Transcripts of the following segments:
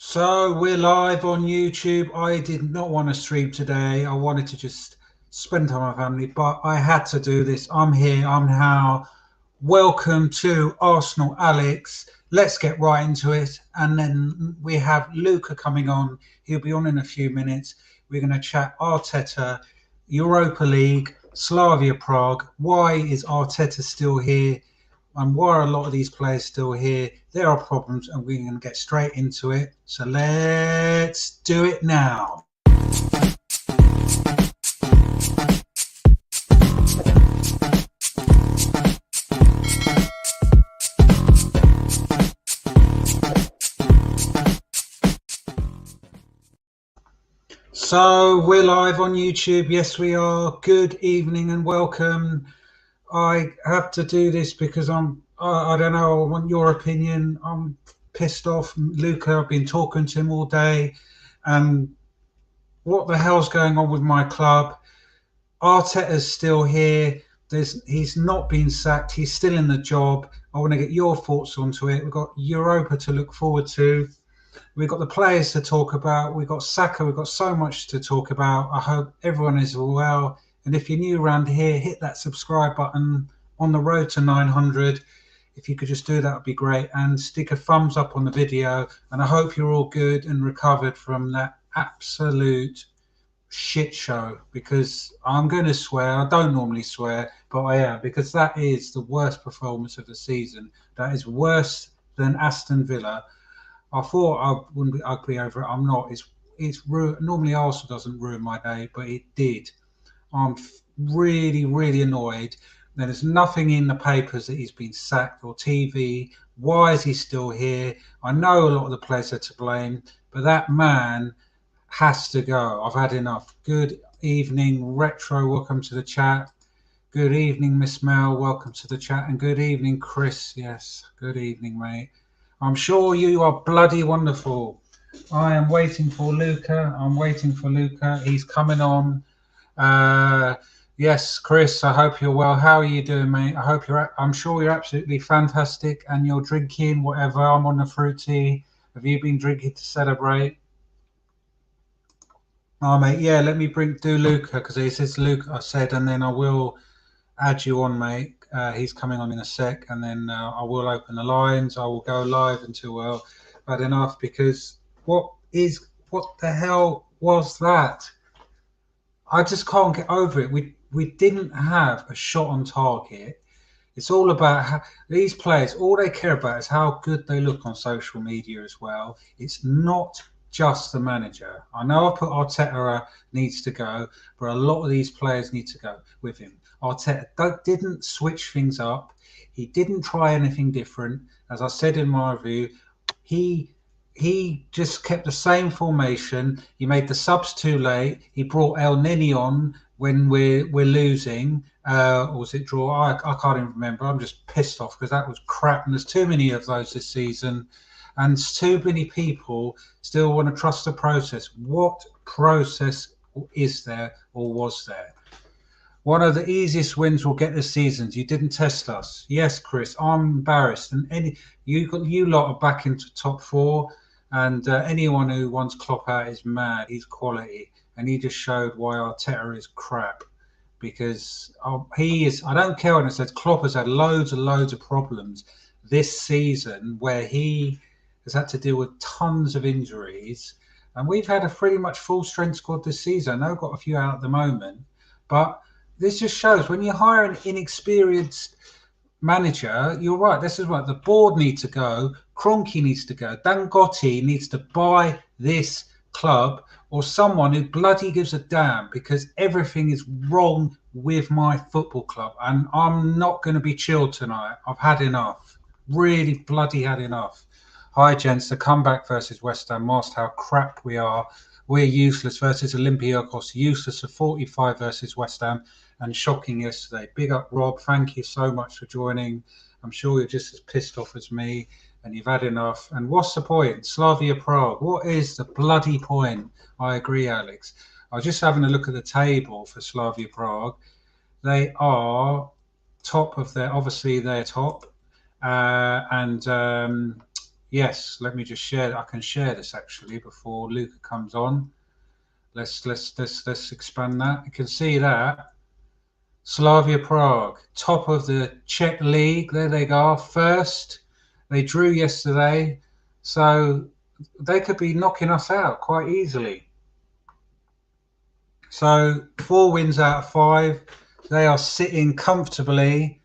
So we're live on YouTube. I did not want to stream today. I wanted to just spend time with my family, but I had to do this. I'm here. I'm now. Welcome to Arsenal, Alex. Let's get right into it. And then we have Luca coming on. He'll be on in a few minutes. We're going to chat Arteta, Europa League, Slavia Prague. Why is Arteta still here? And why are a lot of these players still here? There are problems, and we're going to get straight into it. So let's do it now. So we're live on YouTube. Yes, we are. Good evening and welcome. I have to do this because I don't know, I want your opinion. I'm pissed off. Luca, I've been talking to him all day. And what the hell's going on with my club? Arteta's still here. He's not been sacked. He's still in the job. I want to get your thoughts onto it. We've got Europa to look forward to. We've got the players to talk about. We've got Saka. We've got so much to talk about. I hope everyone is well. And if you're new around here, hit that subscribe button on the road to 900. If you could just do that, would be great. And stick a thumbs up on the video. And I hope you're all good and recovered from that absolute shit show, because I'm going to swear. I don't normally swear, but I am, because that is the worst performance of the season. That is worse than Aston Villa. I thought I wouldn't be ugly over it. I'm not. It's normally Arsenal doesn't ruin my day, but it did. I'm really annoyed. There's nothing in the papers that he's been sacked or TV. Why is he still here? I know a lot of the players are to blame, but that man has to go. I've had enough. Good evening, Retro. Welcome to the chat. Good evening, Miss Mel. Welcome to the chat. And good evening, Chris. Yes, good evening, mate. I'm sure you are bloody wonderful. I am waiting for Luca. He's coming on. Yes, Chris, I hope you're well. How are you doing, mate? I'm sure you're absolutely fantastic and you're drinking whatever. I'm on the fruity. Have you been drinking to celebrate? Oh, mate, yeah, let me do Luca, because it says Luca, I said, and then I will add you on, mate. He's coming on in a sec, and then I will open the lines. I will go live until I've had enough, because what the hell was that? I just can't get over it. We didn't have a shot on target. It's all about how these players, all they care about is how good they look on social media as well. It's not just the manager. I know I put Arteta needs to go, but a lot of these players need to go with him. Arteta didn't switch things up. He didn't try anything different. As I said in my review, he just kept the same formation. He made the subs too late. He brought El Neni on when we're losing. Or was it draw? I can't even remember. I'm just pissed off because that was crap. And there's too many of those this season. And too many people still want to trust the process. What process is there or was there? One of the easiest wins we'll get this season. You didn't test us. Yes, Chris, I'm embarrassed. And you lot are back into top four. And anyone who wants Klopp out is mad. He's quality. And he just showed why Arteta is crap. Because he is, I don't care when it says Klopp has had loads and loads of problems this season where he has had to deal with tons of injuries. And we've had a pretty much full strength squad this season. I know I've got a few out at the moment. But this just shows when you hire an inexperienced manager, you're right. This is what the board needs to go. Kroenke needs to go. Dangote needs to buy this club, or someone who bloody gives a damn, because everything is wrong with my football club. And I'm not going to be chilled tonight. I've had enough. Really bloody had enough. Hi, gents. The comeback versus West Ham. Masked how crap we are. We're useless versus Olympiacos. Useless for 45 versus West Ham. And shocking yesterday. Big up, Rob. Thank you so much for joining. I'm sure you're just as pissed off as me, and you've had enough. And what's the point? Slavia Prague. What is the bloody point? I agree, Alex. I was just having a look at the table for Slavia Prague. They are top of their, obviously they're top. And Yes, let me just share. I can share this actually before Luca comes on. Let's expand that. You can see that Slavia Prague, top of the Czech league. There they go, first. They drew yesterday, so they could be knocking us out quite easily. So 4 wins out of 5. They are sitting comfortably.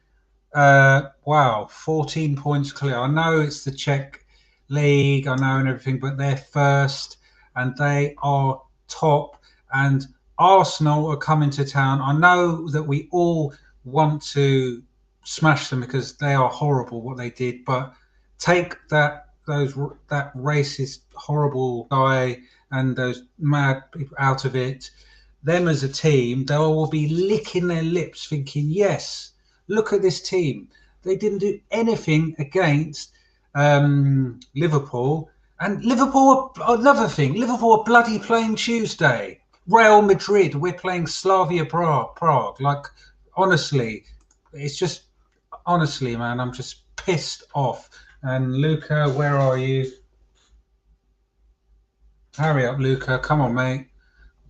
Wow, 14 points clear. I know it's the Czech league, I know and everything, but they're first and they are top. And Arsenal are coming to town. I know that we all want to smash them because they are horrible what they did, but take that racist horrible guy and those mad people out of it. Them as a team, they will be licking their lips thinking, yes, look at this team. They didn't do anything against Liverpool. And Liverpool, another thing, Liverpool are bloody playing Tuesday. Real Madrid, we're playing Slavia Prague. Like, honestly, it's just, honestly, man, I'm just pissed off. And Luca, where are you? Hurry up, Luca. Come on, mate.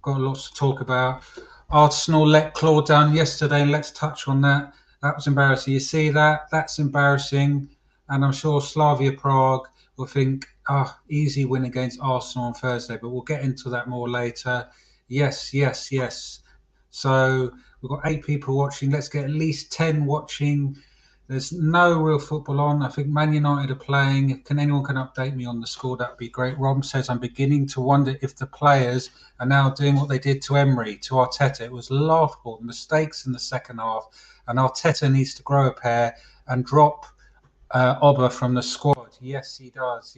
Got lots to talk about. Arsenal let Claw down yesterday, and let's touch on that. That was embarrassing. You see that? That's embarrassing. And I'm sure Slavia Prague will think, easy win against Arsenal on Thursday, but we'll get into that more later. Yes. So we've got 8 people watching. Let's get at least 10 watching. There's no real football on. I think Man United are playing. If anyone can update me on the score, that'd be great. Rob says, I'm beginning to wonder if the players are now doing what they did to Emery, to Arteta. It was laughable. Mistakes in the second half. And Arteta needs to grow a pair and drop Oba from the squad. Yes, he does.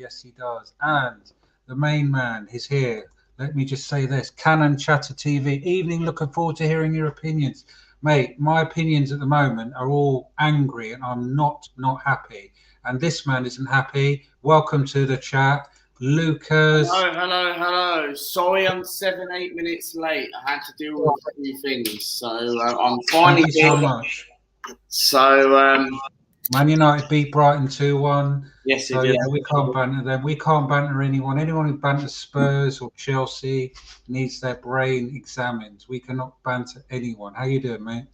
And the main man is here. Let me just say this. Cannon Chatter TV. Evening, looking forward to hearing your opinions. Mate, my opinions at the moment are all angry and I'm not happy. And this man isn't happy. Welcome to the chat. Lucas. Hello. Sorry I'm 7-8 minutes late. I had to deal with a few things. So I'm finally Thank you so much. So Man United beat Brighton 2-1. Yes, so yeah, we can't banter them. We can't banter anyone. Anyone who banters Spurs or Chelsea needs their brain examined. We cannot banter anyone. How you doing, mate?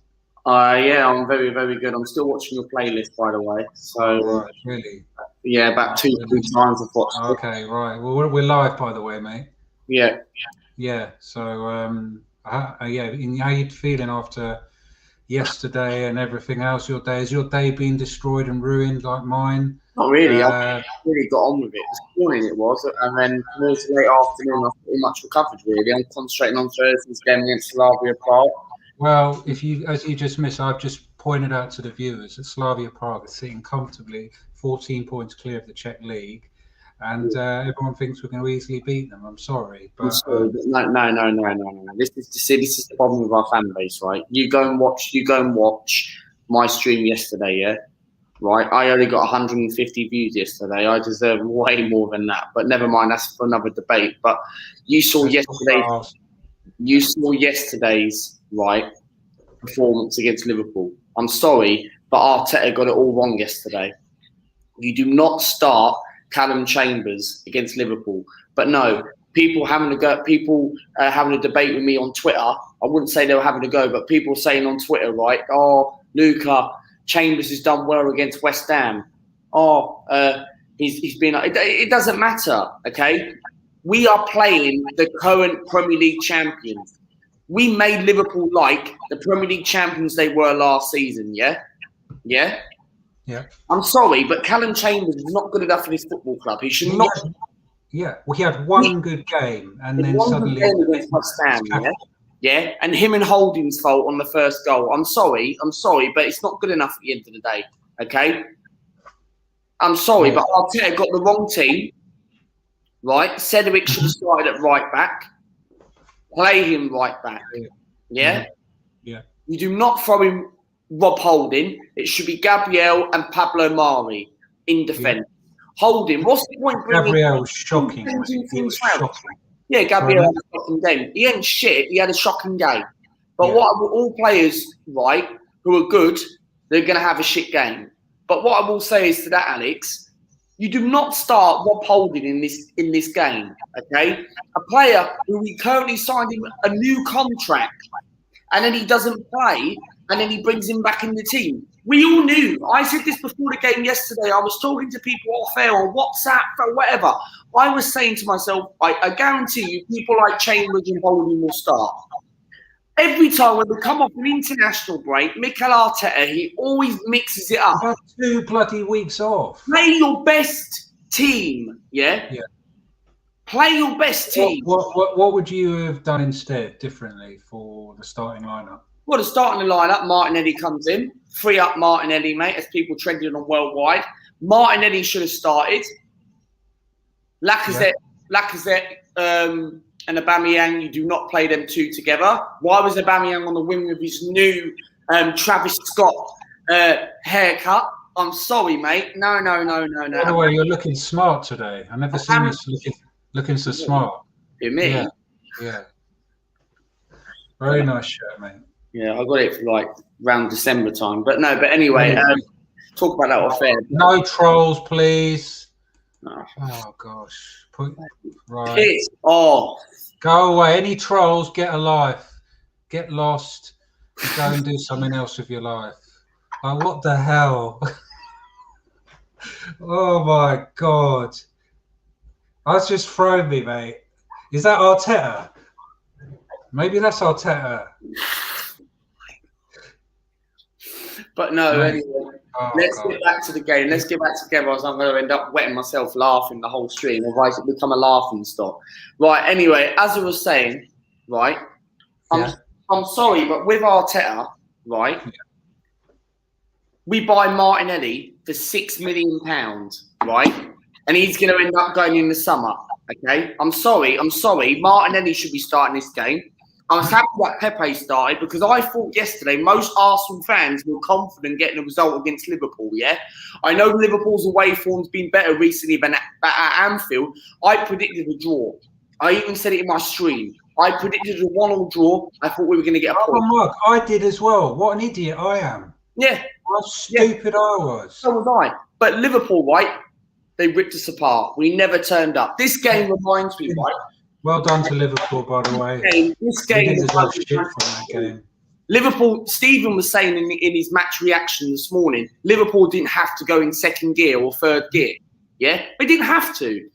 Yeah, I'm very, very good. I'm still watching your playlist, by the way. So right, really? Yeah, about two times I've watched it. Okay, right. Well, we're live, by the way, mate. Yeah. So how you feeling after yesterday and everything else? Has your day been destroyed and ruined like mine? Not really. I really got on with it. This morning it was, and then towards the late afternoon, I pretty much recovered. Really, I'm concentrating on Thursday's game against Slavia Prague. Well, as you just missed, I've just pointed out to the viewers that Slavia Prague is sitting comfortably 14 points clear of the Czech league, and everyone thinks we're going to easily beat them. I'm sorry, but no. This is the problem with our fan base, right? You go and watch my stream yesterday, yeah. Right, I only got 150 views yesterday. I deserve way more than that, but never mind. That's for another debate. But you saw yesterday's right performance against Liverpool. I'm sorry, but Arteta got it all wrong yesterday. You do not start Callum Chambers against Liverpool. But no, people having a debate with me on Twitter. I wouldn't say they were having a go, but people saying on Twitter, right? Oh, Luca, Chambers has done well against West Ham. He's been. It doesn't matter, okay? We are playing the current Premier League champions. We made Liverpool like the Premier League champions they were last season. Yeah. I'm sorry, but Callum Chambers is not good enough for this football club. He should not. Yeah, well, he had one good game, and then suddenly against West Ham. Yeah, and him and Holding's fault on the first goal. I'm sorry, but it's not good enough at the end of the day. Okay, I'm sorry, but Arteta got the wrong team. Right, Cedric should have started at right back. Play him right back. Yeah. You do not throw him Rob Holding. It should be Gabriel and Pablo Mari in defence. Holding. What's the point? Gabriel was shocking. He was shocking. Yeah, Gabriel had a shocking game. He ain't shit. He had a shocking game. But all players, right, who are good, they're going to have a shit game. But what I will say is to that, Alex, You do not start Rob Holding in this game, okay? A player who we currently signed him a new contract, and then he doesn't play, and then he brings him back in the team. We all knew. I said this before the game yesterday. I was talking to people off air or WhatsApp or whatever. I was saying to myself, I guarantee you, people like Chambers and Holding will start. Every time when we come off an international break, Mikel Arteta, he always mixes it up. About 2 bloody weeks off. Play your best team, yeah? Yeah. Play your best team. What would you have done instead, differently, for the starting lineup? Well, the starting lineup, Martinelli comes in. Free up Martinelli, mate, as people trending on worldwide. Martinelli should have started. Lacazette, and Aubameyang, you do not play them two together. Why was Aubameyang on the wing with his new Travis Scott haircut? I'm sorry, mate. No. By the way, you're looking smart today. I've never seen you looking so smart. You me? Yeah. Very nice shirt, mate. Yeah, I got it for like around December time. But anyway, talk about that off air. No trolls, please. Oh gosh. Right. Piss off. Go away. Any trolls, get a life. Get lost. Go and do something else with your life. Like, what the hell? Oh my God. That's just thrown me, mate. Is that Arteta? Maybe that's Arteta. But no, anyway, let's get back to the game. Let's get back together, or I'm going to end up wetting myself laughing the whole stream. Otherwise, it become a laughing stock. Right. Anyway, as I was saying, right, I'm sorry, but with Arteta, right, we buy Martinelli for £6 million, right, and he's going to end up going in the summer. Okay, I'm sorry. Martinelli should be starting this game. I was happy that Pepe started because I thought yesterday most Arsenal fans were confident getting a result against Liverpool, yeah? I know Liverpool's away form's been better recently than at Anfield. I predicted a draw. I even said it in my stream. I predicted a 1-1 draw. I thought we were going to get a point. Oh, Mark, I did as well. What an idiot I am. Yeah. How stupid I was. So was I. But Liverpool, right, they ripped us apart. We never turned up. This game reminds me, right? Well done to Liverpool, by the way. This game shit from that game. Liverpool, Stephen was saying in his match reaction this morning, Liverpool didn't have to go in second gear or third gear. Yeah? They didn't have to.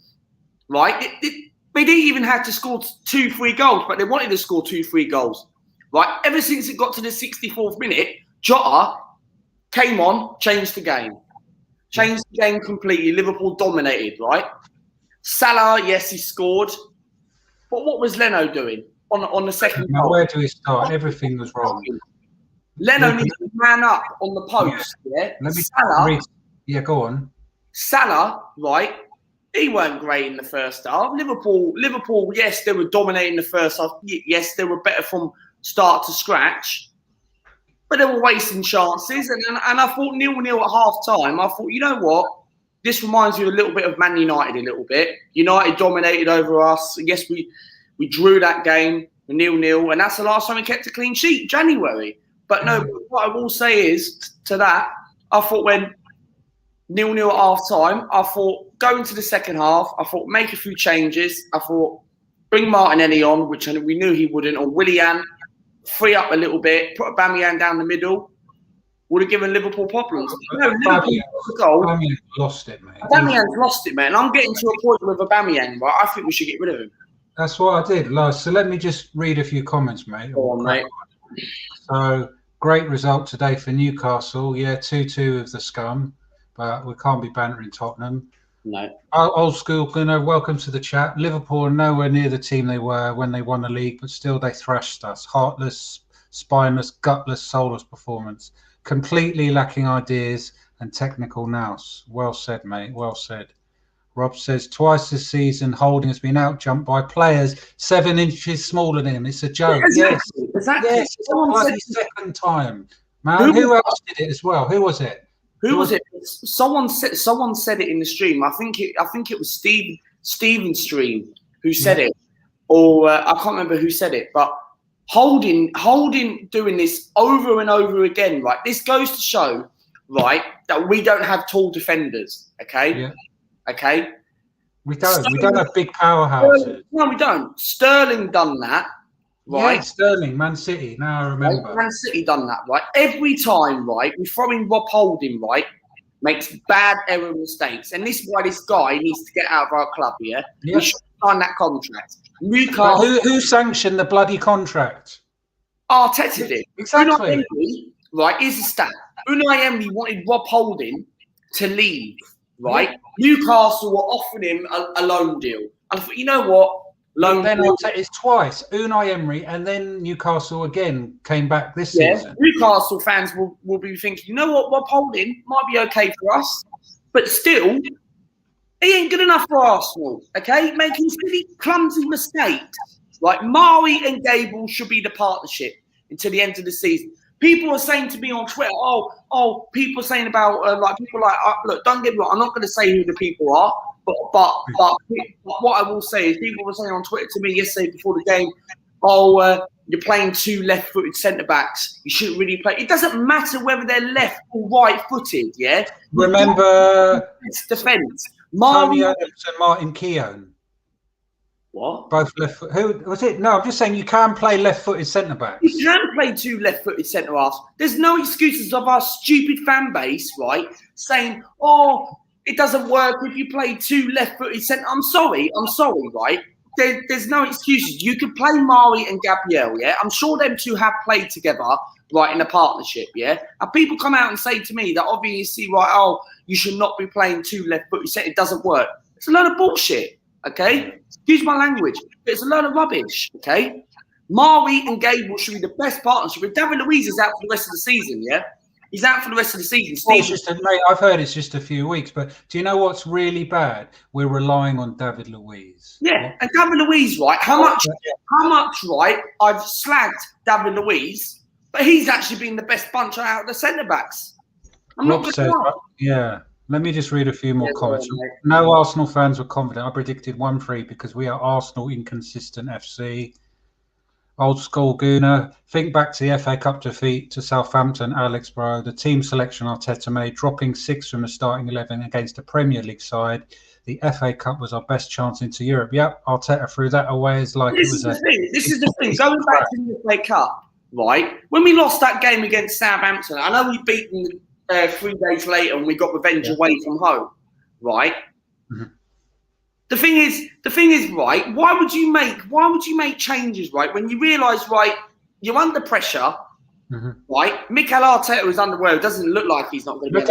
Right? They didn't even have to score 2-3 goals, but they wanted to score 2-3 goals. Right? Ever since it got to the 64th minute, Jota came on, changed the game. Changed the game completely. Liverpool dominated, right? Salah, yes, he scored. But what was Leno doing on the second Now, goal? where do we start? Everything was wrong. Leno needs to man up on the post. Yeah. Let me Salah, Yeah, go on. Salah, right? He weren't great in the first half. Liverpool, yes, they were dominating the first half. Yes, they were better from start to scratch. But they were wasting chances. And I thought 0-0 at half time. I thought, you know what? This reminds me a little bit of Man United a little bit. United dominated over us. Yes, we drew that game 0-0, and that's the last time we kept a clean sheet, January. But no, what I will say is to that, I thought when 0-0 at half time, I thought go into the second half, I thought make a few changes. I thought bring Martinelli on, which we knew he wouldn't, or Willian, free up a little bit, put Aubameyang down the middle. Would have given Liverpool problems. No, Aubameyang lost it, mate. Aubameyang's lost it, man. And I'm getting to a point with Aubameyang, right? I think we should get rid of him. That's what I did. So let me just read a few comments, mate. Go on, mate. So, great result today for Newcastle. Yeah, 2-2 of the scum, but we can't be bantering Tottenham. No. Old school, welcome to the chat. Liverpool are nowhere near the team they were when they won the league, but still they thrashed us. Heartless, spineless, gutless, soulless performance. Completely lacking ideas and technical nous. Well said, mate. Well said. Rob says twice this season, Holding has been outjumped by players 7 inches smaller than him. It's a joke. Exactly. Yes, it's a bloody second time, man. Who else did it as well? Who was it? Who was it? Someone said it in the stream. I think it was Steven's stream who said it, or I can't remember who said it, but. Holding doing this over and over again, right? This goes to show, right, that we don't have tall defenders, okay? Yeah. Okay. We don't have big powerhouses. No, we don't. Sterling done that, right? Yeah, Sterling, Man City. Now I remember. Right? Man City done that, right? Every time, right, we throw in Rob Holding, right, makes bad error mistakes. And this is why this guy needs to get out of our club, yeah? We should sign that contract. Newcastle. Who sanctioned the bloody contract? Arteta did. Exactly. Unai Emery, right, here's the stat. Unai Emery wanted Rob Holding to leave, right? Yeah. Newcastle were offering him a loan deal. And I thought, you know what? It's twice. Unai Emery and then Newcastle again came back this season. Newcastle fans will be thinking, you know what, Rob Holding might be okay for us, but still, he ain't good enough for Arsenal, okay? Making silly, clumsy mistakes. Like Mari and Gable should be the partnership until the end of the season. People are saying to me on Twitter, people saying about look, don't get me wrong, I'm not going to say who the people are, but what I will say is people were saying on Twitter to me yesterday before the game, you're playing two left-footed centre-backs. You shouldn't really play. It doesn't matter whether they're left or right-footed, yeah? Remember defence. Tony Adams and Martin Keown. What? Both left foot. Who was it? No, I'm just saying you can play left-footed centre backs. You can play two left-footed centre halves. There's no excuses of our stupid fan base, right? Saying, it doesn't work if you play two left-footed centre. I'm sorry, right? There's no excuses. You could play Mari and Gabriel, yeah? I'm sure them two have played together, right, in a partnership, yeah? And people come out and say to me that obviously, right, you should not be playing two left-footed centre. It doesn't work. It's a load of bullshit. Okay, excuse my language, but it's a load of rubbish. Okay, Mari and Gable should be the best partnership. If David Luiz is out for the rest of the season, yeah, he's out for the rest of the season. Mate, I've heard it's just a few weeks, but do you know what's really bad? We're relying on David Luiz. Yeah, and David Luiz, right? How much, right? I've slagged David Luiz, but he's actually been the best puncher out of the centre backs. Yeah. Let me just read a few more comments. No Arsenal fans were confident. I predicted 1-3 because we are Arsenal inconsistent FC. Old school Gooner. Think back to the FA Cup defeat to Southampton, Alex Bro. The team selection Arteta made, dropping 6 from the starting 11 against a Premier League side. The FA Cup was our best chance into Europe. Yep, Arteta threw that away as like This is the thing. Going back to the FA Cup, right? When we lost that game against Southampton, I know we beat them 3 days later and we got revenge away from home, right? Mm-hmm. The thing is, right, why would you make changes, right, when you realise, right, you're under pressure, right? Mikel Arteta is underwear. It doesn't look like he's not going to be.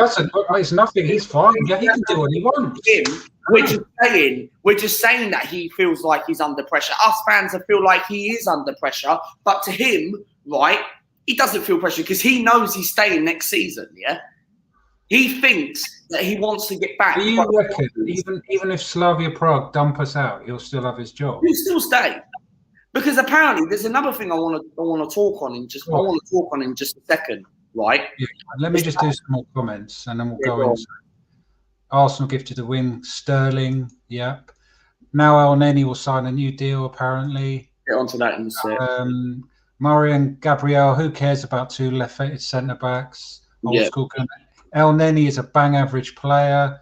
It's nothing. He's fine. Yeah, he can do what he wants. We're just saying that he feels like he's under pressure. Us fans feel like he is under pressure, but to him, right, he doesn't feel pressure because he knows he's staying next season, yeah? He thinks that he wants to get back. Do you reckon, even if Slavia Prague dump us out, he'll still have his job? He'll still stay. Because apparently there's another thing I want to talk on in just a second, right? Yeah. Let me just do some more comments and then we'll go into Arsenal gifted the win. Sterling, yep. Now El Neni will sign a new deal, apparently. Get onto that in a sec. Murray and Gabriel, who cares about two left-footed centre-backs? Old school. El Neni is a bang average player.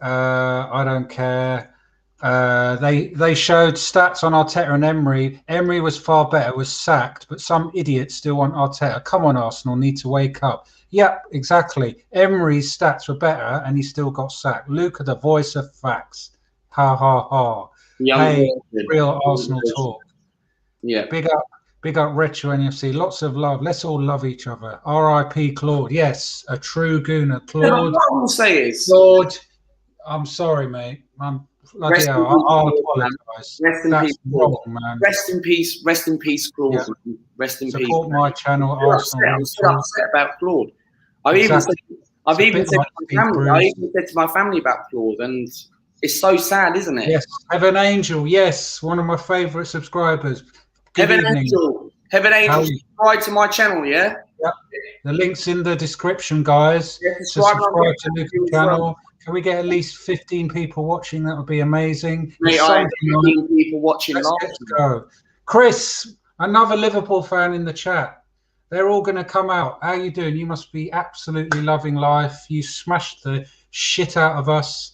I don't care. They showed stats on Arteta and Emery. Emery was far better, was sacked, but some idiots still want Arteta. Come on, Arsenal, need to wake up. Yep, exactly. Emery's stats were better and he still got sacked. Luca, the voice of facts. Ha, ha, ha. Real Arsenal talk. Yeah. Big up Retro NFC. Lots of love. Let's all love each other. R.I.P. Claude. Yes, a true gooner. Claude. What I will say is, Claude, I'm sorry, mate. I'll apologise. That's wrong, man. Rest in peace, Claude. Yeah. Rest in peace. Support my channel, Arsenal. I'm still upset about Claude. I've even said to my family about Claude, and it's so sad, isn't it? Yes, Heaven Angel. Yes, one of my favourite subscribers. Heaven Angel, subscribe to my channel, yeah? Yep. The link's in the description, guys. Yeah, subscribe to Luca's channel. Can we get at least 15 people watching? That would be amazing. Mate, I have 15 people watching. Let's go. Chris, another Liverpool fan in the chat. They're all going to come out. How you doing? You must be absolutely loving life. You smashed the shit out of us.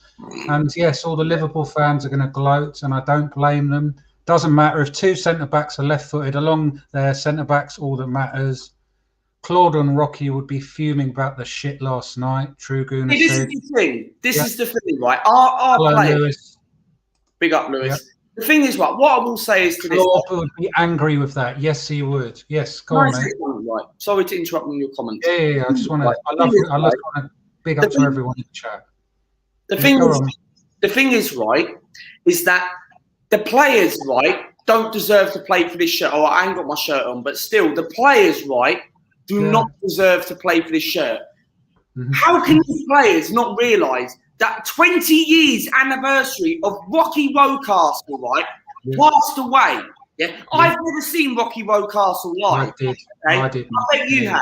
And yes, all the Liverpool fans are going to gloat, and I don't blame them. Doesn't matter if 2 centre-backs are left-footed. Along their centre-backs, all that matters. Claude and Rocky would be fuming about the shit last night. True Gooner This said. is the thing. This is the thing, right? Our players. Lewis. Big up, Lewis. Yep. The thing is, right, what I will say is to Claude would be angry with that. Yes, he would. Yes, go on, mate. Right. Sorry to interrupt on your comments. Yeah. I just want to. I love to big up to everyone in the chat. The thing is, right, is that the players, right, don't deserve to play for this shirt. Oh, I ain't got my shirt on, but still, the players, right, do not deserve to play for this shirt. Mm-hmm. How can these players not realise that 20 years anniversary of Rocky Rocastle, right, passed away? Yeah, I've never seen Rocky Rocastle live. I did. I bet you have.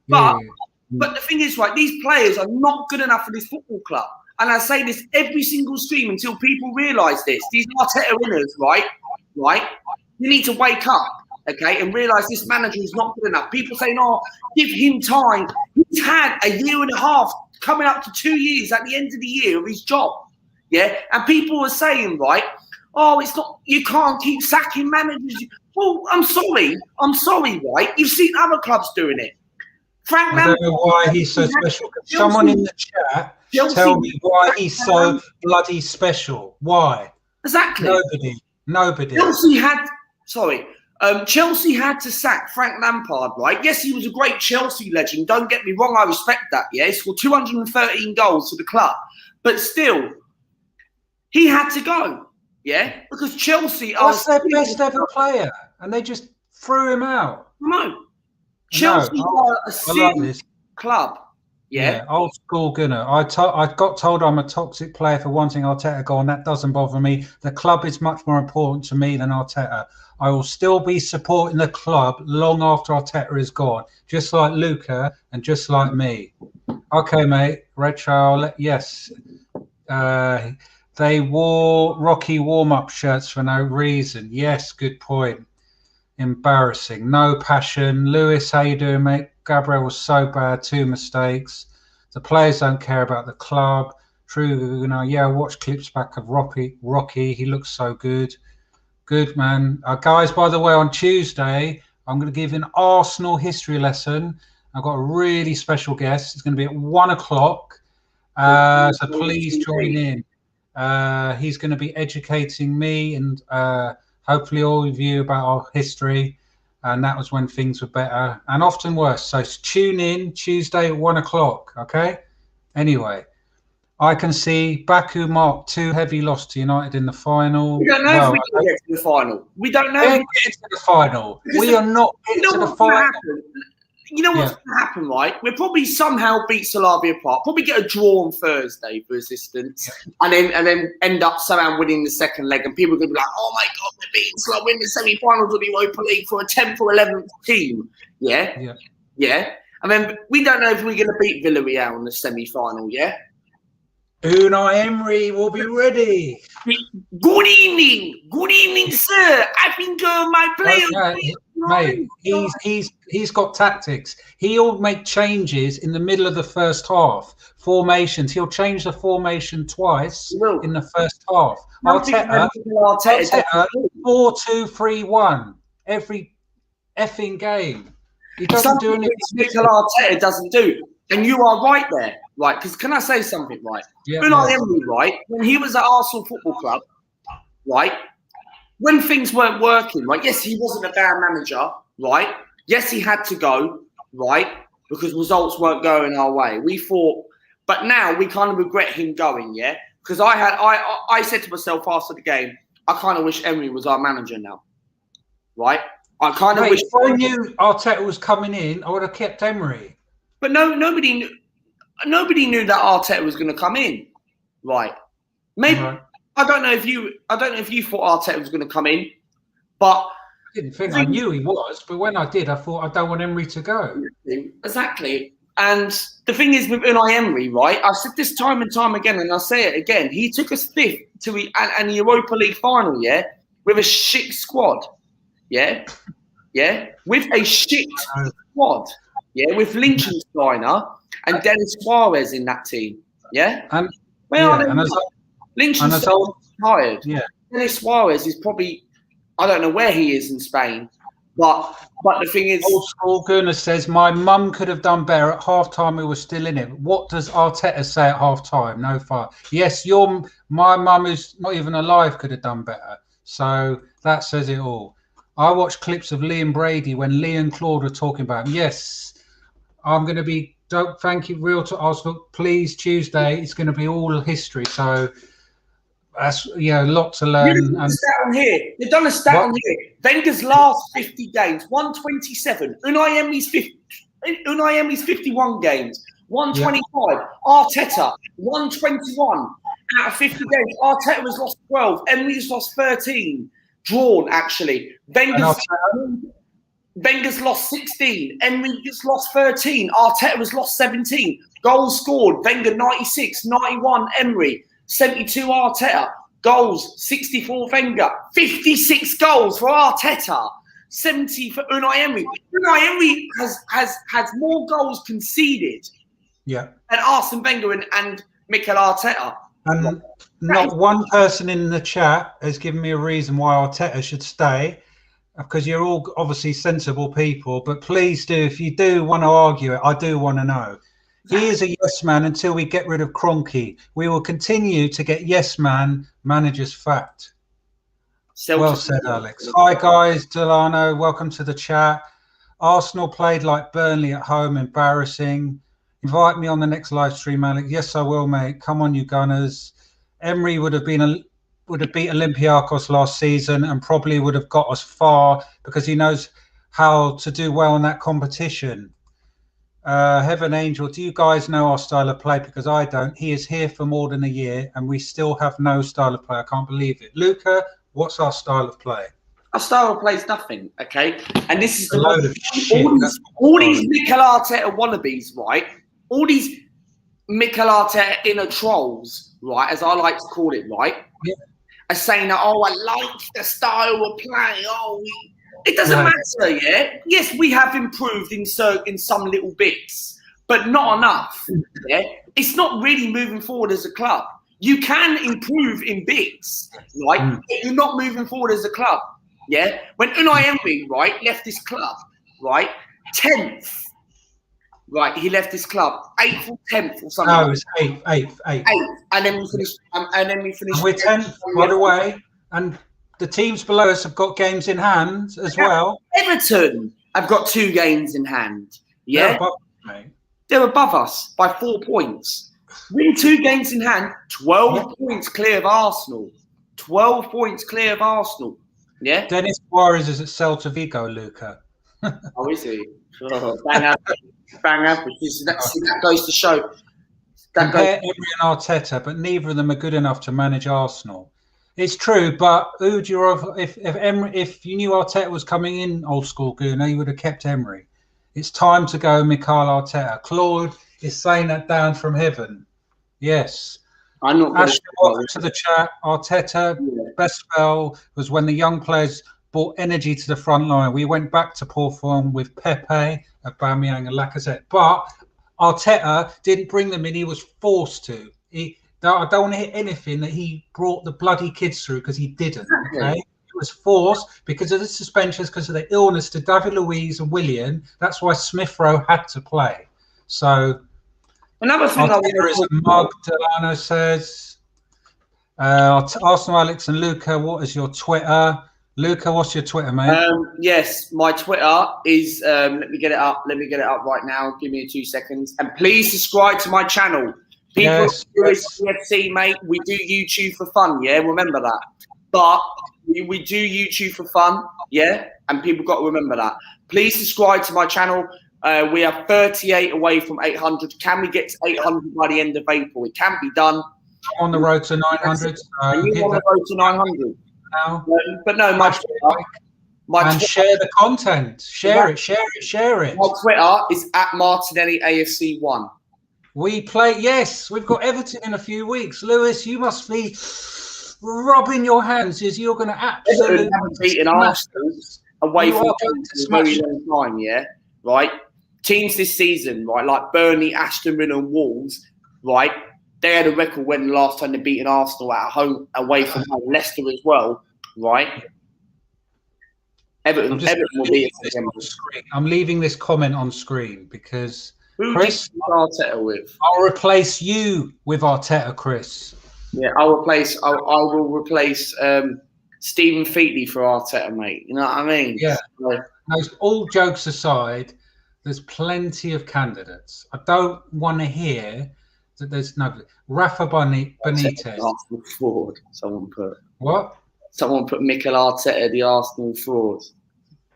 But the thing is, right, these players are not good enough for this football club. And I say this every single stream until people realise this. These Arteta winners, right, you need to wake up, okay, and realise this manager is not good enough. People saying, oh, give him time. He's had a year and a half, coming up to 2 years at the end of the year of his job, yeah? And people were saying, right, oh, it's not, you can't keep sacking managers. Well, I'm sorry, right? You've seen other clubs doing it. Frank I don't know why he's so special. Can someone in the chat tell me why he's so bloody special? Why? Exactly. Nobody. Chelsea had to sack Frank Lampard, right? Yes, he was a great Chelsea legend. Don't get me wrong, I respect that. Yeah, he scored 213 goals for the club, but still, he had to go. Yeah, because Chelsea are their best ever player, and they just threw him out. No. Chelsea are a serious club. Yeah, old school Gunner. I got told I'm a toxic player for wanting Arteta gone. That doesn't bother me. The club is much more important to me than Arteta. I will still be supporting the club long after Arteta is gone, just like Luca and just like me. Okay, mate. Retro, yes. They wore Rocky warm-up shirts for no reason. Yes, good point. Embarrassing. No passion. Lewis, how you doing, mate? Gabriel was so bad. 2 mistakes. The players don't care about the club. True, I watched clips back of Rocky. He looks so good. Good, man. Guys, by the way, on Tuesday, I'm going to give an Arsenal history lesson. I've got a really special guest. It's going to be at 1 o'clock. So please join in. He's going to be educating me and hopefully all of you about our history. And that was when things were better and often worse. So tune in Tuesday at 1 o'clock, okay? Anyway, I can see Baku marked 2 heavy loss to United in the final. We don't know if we can get to the final. We don't know. We're getting to the final. We are not getting to the final. You know what's going to happen, right? We'll probably somehow beat Slavia Park. Probably get a draw on Thursday for assistance, and then end up somehow winning the second leg. And people are going to be like, "Oh my God, we're beating Slavia, win the semi-finals of the Europa League for a 10th or 11th team." Yeah. And then we don't know if we're going to beat Villarreal in the semi-final. Yeah. Unai Emery will be ready. Good evening, sir. I think my players. Mate, he's got tactics. He'll make changes in the middle of the first half. Formations. He'll change the formation twice in the first half. Arteta 4-2-3-1 every effing game. He doesn't do anything. Mikel Arteta doesn't do. And you are right there, right? Because can I say something, right? Unai Emery, right? When he was at Arsenal Football Club, right? When things weren't working, right? Yes, he wasn't a bad manager, right? Yes, he had to go, right? Because results weren't going our way. We thought, but now we kind of regret him going, yeah? Because I said to myself after the game, I kind of wish Emery was our manager now, right? I kind of wish. If I knew Arteta was coming in, I would have kept Emery. But nobody knew that Arteta was going to come in, right? Maybe. Right. I don't know if you thought Arteta was going to come in, but I didn't think I knew he was. But when I did, I thought I don't want Emery to go. Exactly. And the thing is with Unai Emery, right? I've said this time and time again, and I'll say it again. He took us 5th to an Europa League final, yeah, with a shit squad, yeah, with a shit squad, yeah, with Liechtensteiner and Dennis Suarez in that team, yeah. And Lynch tired. Yeah. Denis Suarez is probably, I don't know where he is in Spain, but the thing is, Old School Gunnar says my mum could have done better at half time. We were still in it. What does Arteta say at half time? No fire. Yes, my mum is not even alive. Could have done better. So that says it all. I watched clips of Liam Brady when Lee and Claude were talking about him. Yes, I'm going to be. Don't thank you. Real to Arsenal, please. Tuesday, it's going to be all history. So that's a lot to learn. They've done a stat on here. Wenger's last 50 games, 127. Unai Emery's 51 games, 125. Arteta, 121 out of 50 games. Arteta has lost 12. Emery's lost 13. Drawn, actually. Wenger's lost 16. Emery's lost 13. Arteta has lost 17. Goals scored. Wenger 96, 91. Emery 72. Arteta. Goals 64. Wenger 56 goals for Arteta. 70 for Unai Emery. Unai Emery has more goals conceded. Yeah. Than Arsene Wenger and Mikel Arteta. And not one person in the chat has given me a reason why Arteta should stay, because you're all obviously sensible people. But please do, if you do want to argue it, I do want to know. He is a yes man until we get rid of Kroenke. We will continue to get yes man managers fact. Well said, Alex. Hi guys, Delano, welcome to the chat. Arsenal played like Burnley at home, embarrassing. Invite me on the next live stream, Alex. Yes, I will, mate. Come on, you Gunners. Emery would have beat Olympiacos last season and probably would have got us far because he knows how to do well in that competition. Heaven Angel, do you guys know our style of play? Because I don't. He is here for more than a year and we still have no style of play. I can't believe it. Luca, what's our style of play? Our style of play is nothing, okay? And this is load of shit. All these Mikel Arteta wannabes, right? All these Mikel Arteta inner trolls, right, as I like to call it, right, are saying that, I like the style of play. It doesn't matter, yeah? Yes, we have improved in some little bits, but not enough, yeah? It's not really moving forward as a club. You can improve in bits, right? But you're not moving forward as a club, yeah? When Unai Emery, right, left this club, right, 10th, right, he left this club 8th or 10th or something. No, it was 8th. And then we finished. And we're 10th, by the way, and the teams below us have got games in hand as well. Everton have got 2 games in hand. Yeah, they're above us by 4 points. Win 2 games in hand, 12 points clear of Arsenal. 12 points clear of Arsenal. Yeah. Denis Suarez is at Celta Vigo, Luca. Oh, is he? Oh, bang average. That goes to show. Compare Emery and Arteta, but neither of them are good enough to manage Arsenal. It's true, but who would you if you knew Arteta was coming in, old school Gooner, you would have kept Emery. It's time to go Mikel Arteta. Claude is saying that down from heaven. Yes. I'm not. Ashley, welcome to the chat. Arteta, best spell was when the young players brought energy to the front line. We went back to poor form with Pepe, Aubameyang and Lacazette. But Arteta didn't bring them in. He was forced to. I don't want to hit anything that he brought the bloody kids through because he didn't. Okay, it was forced because of the suspensions, because of the illness to David Luiz and Willian. That's why Smith Rowe had to play. So another thing Arteta is a mug. Delano says. Arsenal, Alex and Luca, what is your Twitter? Luca, what's your Twitter, mate? Yes, my Twitter is. Let me get it up. Right now. Give me 2 seconds. And please subscribe to my channel. People do UFC, mate. We do YouTube for fun, yeah? Remember that. But we do YouTube for fun, yeah? And people got to remember that. Please subscribe to my channel. We are 38 away from 800. Can we get to 800 by the end of April? It can be done. On the road to 900. Are you on the road to 900? Now. But no, my Twitter, share the content. Share it. My Twitter is at Martinelli AFC1. We play, yes, we've got Everton in a few weeks. Lewis, you must be rubbing your hands as you're going to absolutely beaten Arsenal away from a very long time, yeah? Right? Teams this season, right, like Burnley, Aston Villa and Wolves, right, they had a record when the last time they beat an Arsenal at home, away from home, Leicester as well, right? Everton will beat us again. I'm leaving this comment on screen because who Chris, did you Arteta with? I'll replace you with Arteta, Chris. Yeah, I will replace Stephen Featley for Arteta, mate. You know what I mean? Yeah. All jokes aside, there's plenty of candidates. I don't want to hear that there's no Rafa Benitez. Arsenal fraud. Someone put what? Someone put Mikel Arteta, the Arsenal fraud.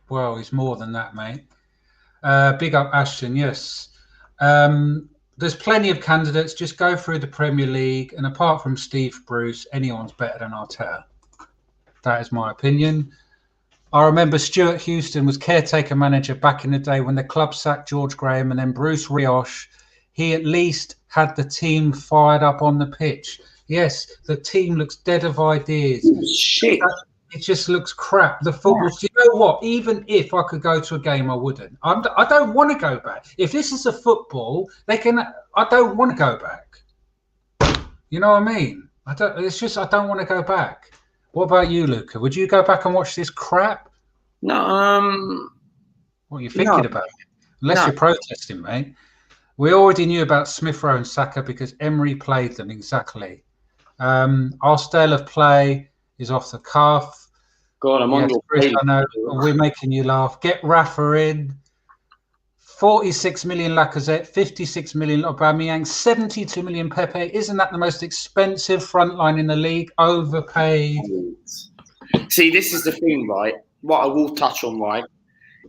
Well, he's more than that, mate. Big up Ashton. Yes. There's plenty of candidates. Just go through the Premier League, and apart from Steve Bruce, anyone's better than Arteta. That is my opinion. I remember Stuart Houston was caretaker manager back in the day when the club sacked George Graham, and then Bruce Rioch. He at least had the team fired up on the pitch. Yes, the team looks dead of ideas. Shit. It just looks crap. The football. You know what? Even if I could go to a game, I wouldn't. I don't want to go back. If this is a football, they can. I don't want to go back. You know what I mean? It's just I don't want to go back. What about you, Luca? Would you go back and watch this crap? No. What are you thinking about? Unless you're protesting, mate. We already knew about Smith Rowe and Saka because Emery played them exactly. Our style of play is off the cuff. God, I'm on your Chris, I know. We're making you laugh. Get Rafa in. 46 million Lacazette, 56 million Aubameyang, 72 million Pepe. Isn't that the most expensive front line in the league? Overpaid. See, this is the thing, right? What I will touch on, right,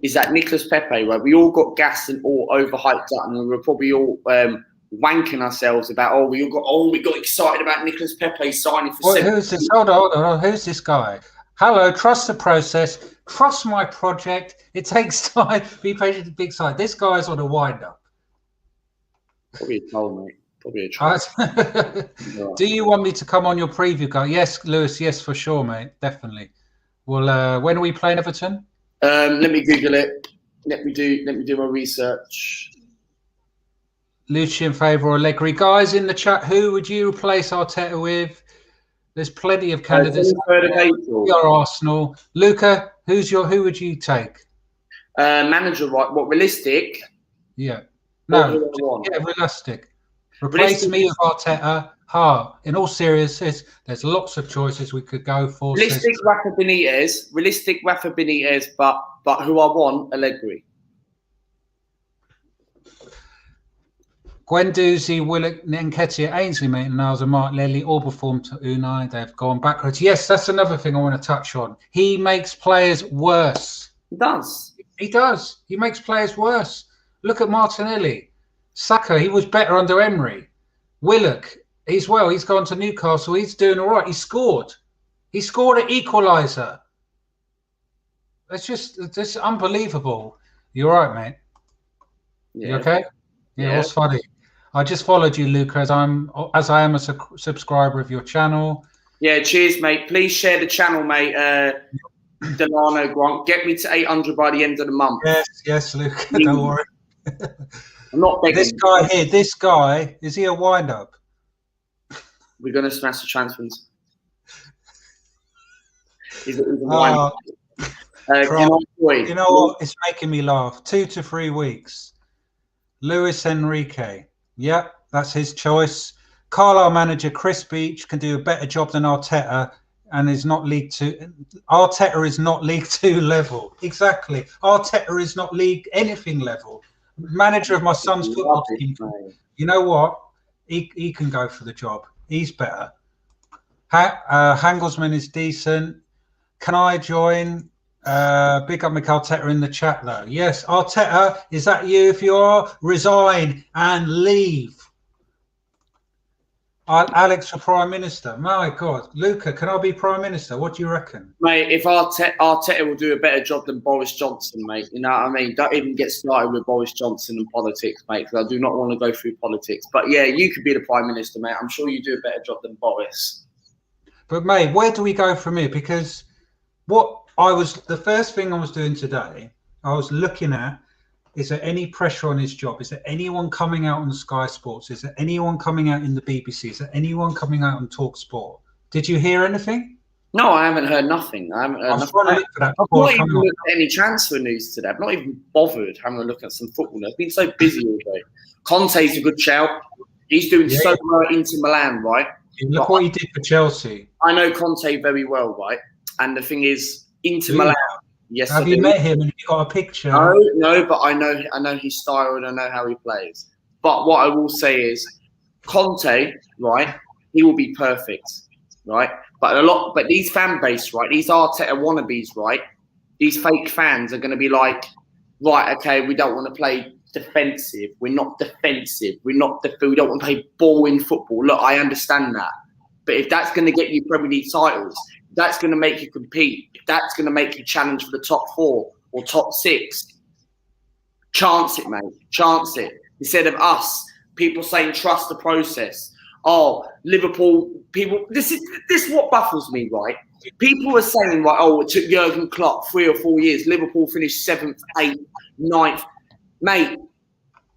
is that Nicolas Pepe, right? We all got gassed and all overhyped up, and we were probably all wanking ourselves about, we got excited about Nicolas Pepe signing for. Who's this? Hold on. Who's this guy? Hello, trust the process. Trust my project. It takes time. Be patient to big side. This guy's on a wind-up. Probably a troll, mate. Probably a troll. Do you want me to come on your preview, guy? Yes, Lewis. Yes, for sure, mate. Definitely. Well, when are we playing Everton? Let me Google it. Let me do my research. Lucci in favour or Allegri. Guys in the chat, who would you replace Arteta with? There's plenty of candidates. 23rd of April. We are Arsenal. Luca, who would you take? Manager, right? What, realistic? Yeah. No. Yeah, realistic. Replace me with Arteta. In all seriousness, there's lots of choices we could go for. Realistic Rafa Benitez, but who I want, Allegri. Guendouzi, Willock, Nketiah, Ainsley, mate, and Niles and Mark Lely all performed to Unai. They've gone backwards. Yes, that's another thing I want to touch on. He makes players worse. He does. He does. He makes players worse. Look at Martinelli. Saka, he was better under Emery. Willock, he's gone to Newcastle. He's doing all right. He scored. He scored an equaliser. It's unbelievable. You're right, mate. Yeah. You okay? Yeah, what's funny? I just followed you, Luca, as I am a subscriber of your channel. Yeah, cheers, mate. Please share the channel, mate. Delano Grant, get me to 800 by the end of the month. Yes, Luca. Don't worry. I'm not begging. This guy, is he a wind-up? We're going to smash the transfers. He's a wind-up. You know what? It's making me laugh. 2 to 3 weeks. Luis Enrique. Yep, that's his choice. Carlisle manager Chris Beach can do a better job than Arteta and is not League 2. Arteta is not League 2 level. Exactly. Arteta is not League anything level. Manager of my son's football team. You know what? He can go for the job. He's better. Hangelsman is decent. Can I join? Big up Mikel Arteta in the chat, though. Yes, Arteta, is that you? If you are, resign and leave. Alex for Prime Minister. My God. Luca, can I be Prime Minister? What do you reckon? Mate, if Arteta will do a better job than Boris Johnson, mate, you know what I mean? Don't even get started with Boris Johnson and politics, mate, because I do not want to go through politics. But yeah, you could be the Prime Minister, mate. I'm sure you do a better job than Boris. But, mate, where do we go from here? Because the first thing I was doing today, I was looking at is there any pressure on his job? Is there anyone coming out on Sky Sports? Is there anyone coming out in the BBC? Is there anyone coming out on Talk Sport? Did you hear anything? No, I haven't heard nothing. I haven't heard nothing. I've not even looked at any transfer news today. I've not even bothered having a look at some football. I've been so busy all day. Conte's a good shout. He's doing so well at Inter Milan, right? Look what he did for Chelsea. I know Conte very well, right? And the thing is, Inter Milan. Yes. Have you met him and you got a picture? No, but I know his style and I know how he plays. But what I will say is, Conte, right? He will be perfect, right? But these fan base, right? These Arteta wannabes, right? These fake fans are going to be like, right, okay, we don't want to play defensive. We're not defensive. We don't want to play boring football. Look, I understand that. But if that's going to get you Premier League titles, that's going to make you compete, if that's going to make you challenge for the top 4 or top 6, chance it, mate. Chance it. Instead of us, people saying trust the process. Oh, Liverpool, people, this is what baffles me, right? People are saying, right, oh, it took Jurgen Klopp 3 or 4 years. Liverpool finished 7th, 8th, 9th. Mate,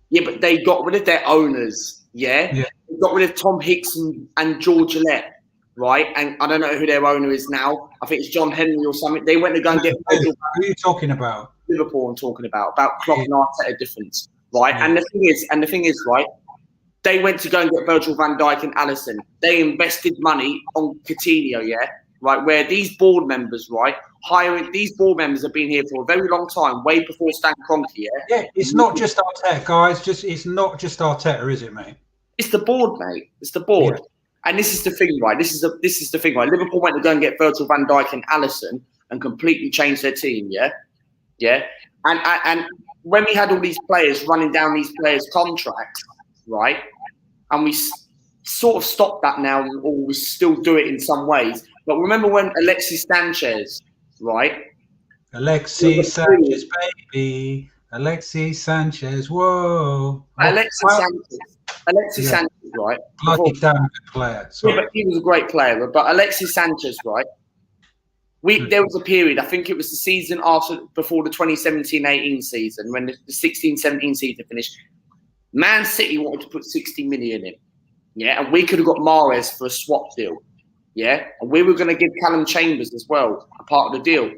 yeah, but they got rid of their owners, yeah? They got rid of Tom Hicks and George Gillette, right? And I don't know who their owner is now. I think it's John Henry or something. They went to go and get... Who are you talking about? Liverpool I'm talking about Klopp and Arteta difference, right? Yeah. And the thing is, right, they went to go and get Virgil van Dijk and Alisson. They invested money on Coutinho, yeah? Right, where these board members, right, these board members have been here for a very long time, way before Stan Kroenke, yeah? Yeah, it's not just Arteta, guys. It's not just Arteta, is it, mate? It's the board, mate. It's the board. Yeah. And this is the thing, right? This is the thing, right? Liverpool went to go and get Virgil van Dijk and Alisson and completely changed their team, yeah? Yeah? And when we had all these players running down these players' contracts, right, and we sort of stopped that now, or we still do it in some ways. But remember when Alexis Sanchez, right? Alexis Sanchez, baby. Alexis Sanchez, whoa. Alexis Sanchez, right? Bloody damn good player. Sorry. Yeah, but he was a great player. But Alexis Sanchez, right? There was a period, I think it was the season before the 2017-18 season, when the 16-17 season finished. Man City wanted to put 60 million in. Yeah, and we could have got Mahrez for a swap deal. Yeah, and we were going to give Callum Chambers as well a part of the deal.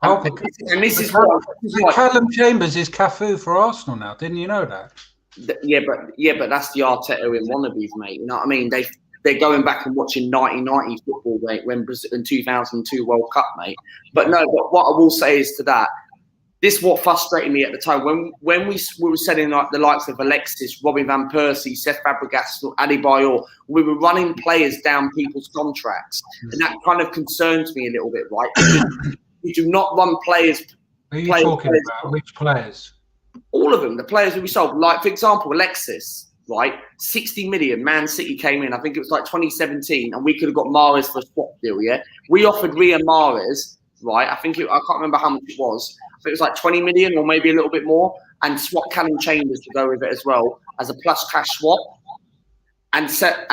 And this is what Callum Chambers is Cafu for Arsenal now. Didn't you know that? Yeah, but that's the Arteta in wannabes, mate. You know what I mean? They're going back and watching 1990 football, mate, when Brazil in 2002 World Cup, mate. But no, but what I will say is to that. This is what frustrated me at the time. When we were selling like the likes of Alexis, Robin Van Persie, Cesc Fabregas, Adebayor, we were running players down people's contracts. And that kind of concerns me a little bit, right? You do not run players. Who are you talking about? Which players? All of them, the players that we sold. Like, for example, Alexis, right? 60 million, Man City came in. I think it was like 2017, and we could have got Mahrez for a swap deal, yeah? We offered Riyad Mahrez, right? I can't remember how much it was. I think it was like 20 million or maybe a little bit more, and swap Callum Chambers to go with it as well as a plus cash swap. And